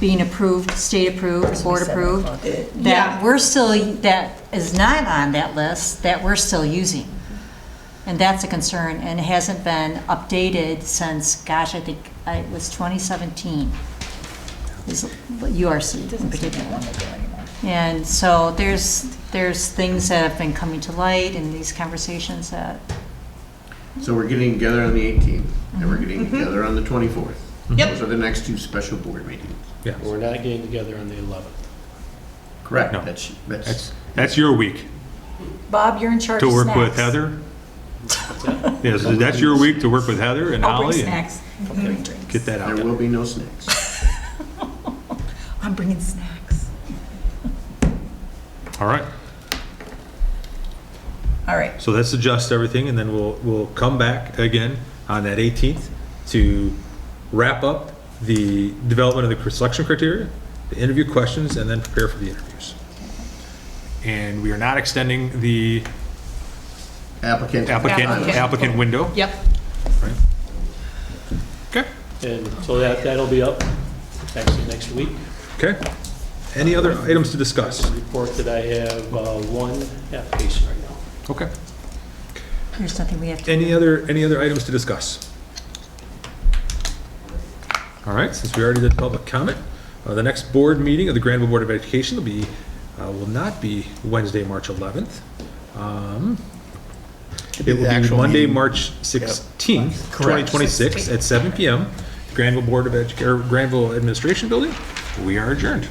being approved, state approved, board approved. Yeah. That we're still, that is not on that list, that we're still using. And that's a concern, and it hasn't been updated since, gosh, I think it was 2017. Is URC in particular. And so there's things that have been coming to light in these conversations that, So we're getting together on the 18th, and we're getting together on the 24th. Yep. Those are the next two special board meetings. Yeah, We're not getting together on the 11th. Correct. No. That's, that's your week Bob, you're in charge to of work snacks. with Heather. Yes, that's your week to work with Heather and I'll bring Holly and snacks. I'll bring drinks. get that out. there will be no snacks. I'm bringing snacks. All right. All right. So let's adjust everything, and then we'll come back again on that 18th to wrap up the development of the selection criteria, the interview questions, and then prepare for the interviews. And we are not extending the applicant window. Yep. Right? Okay. And so that'll be up actually next week. Okay. Any other items to discuss? Report that I have one application right now. Okay. there's nothing we have to. Any other items to discuss? All right, since we already did public comment, the next board meeting of the Grandville Board of Education will not be Wednesday, March 11th. It will be actual Monday, meeting. March 16th, Correct. 2026 at 7 PM, Grandville Board of Granville Administration Building. We are adjourned.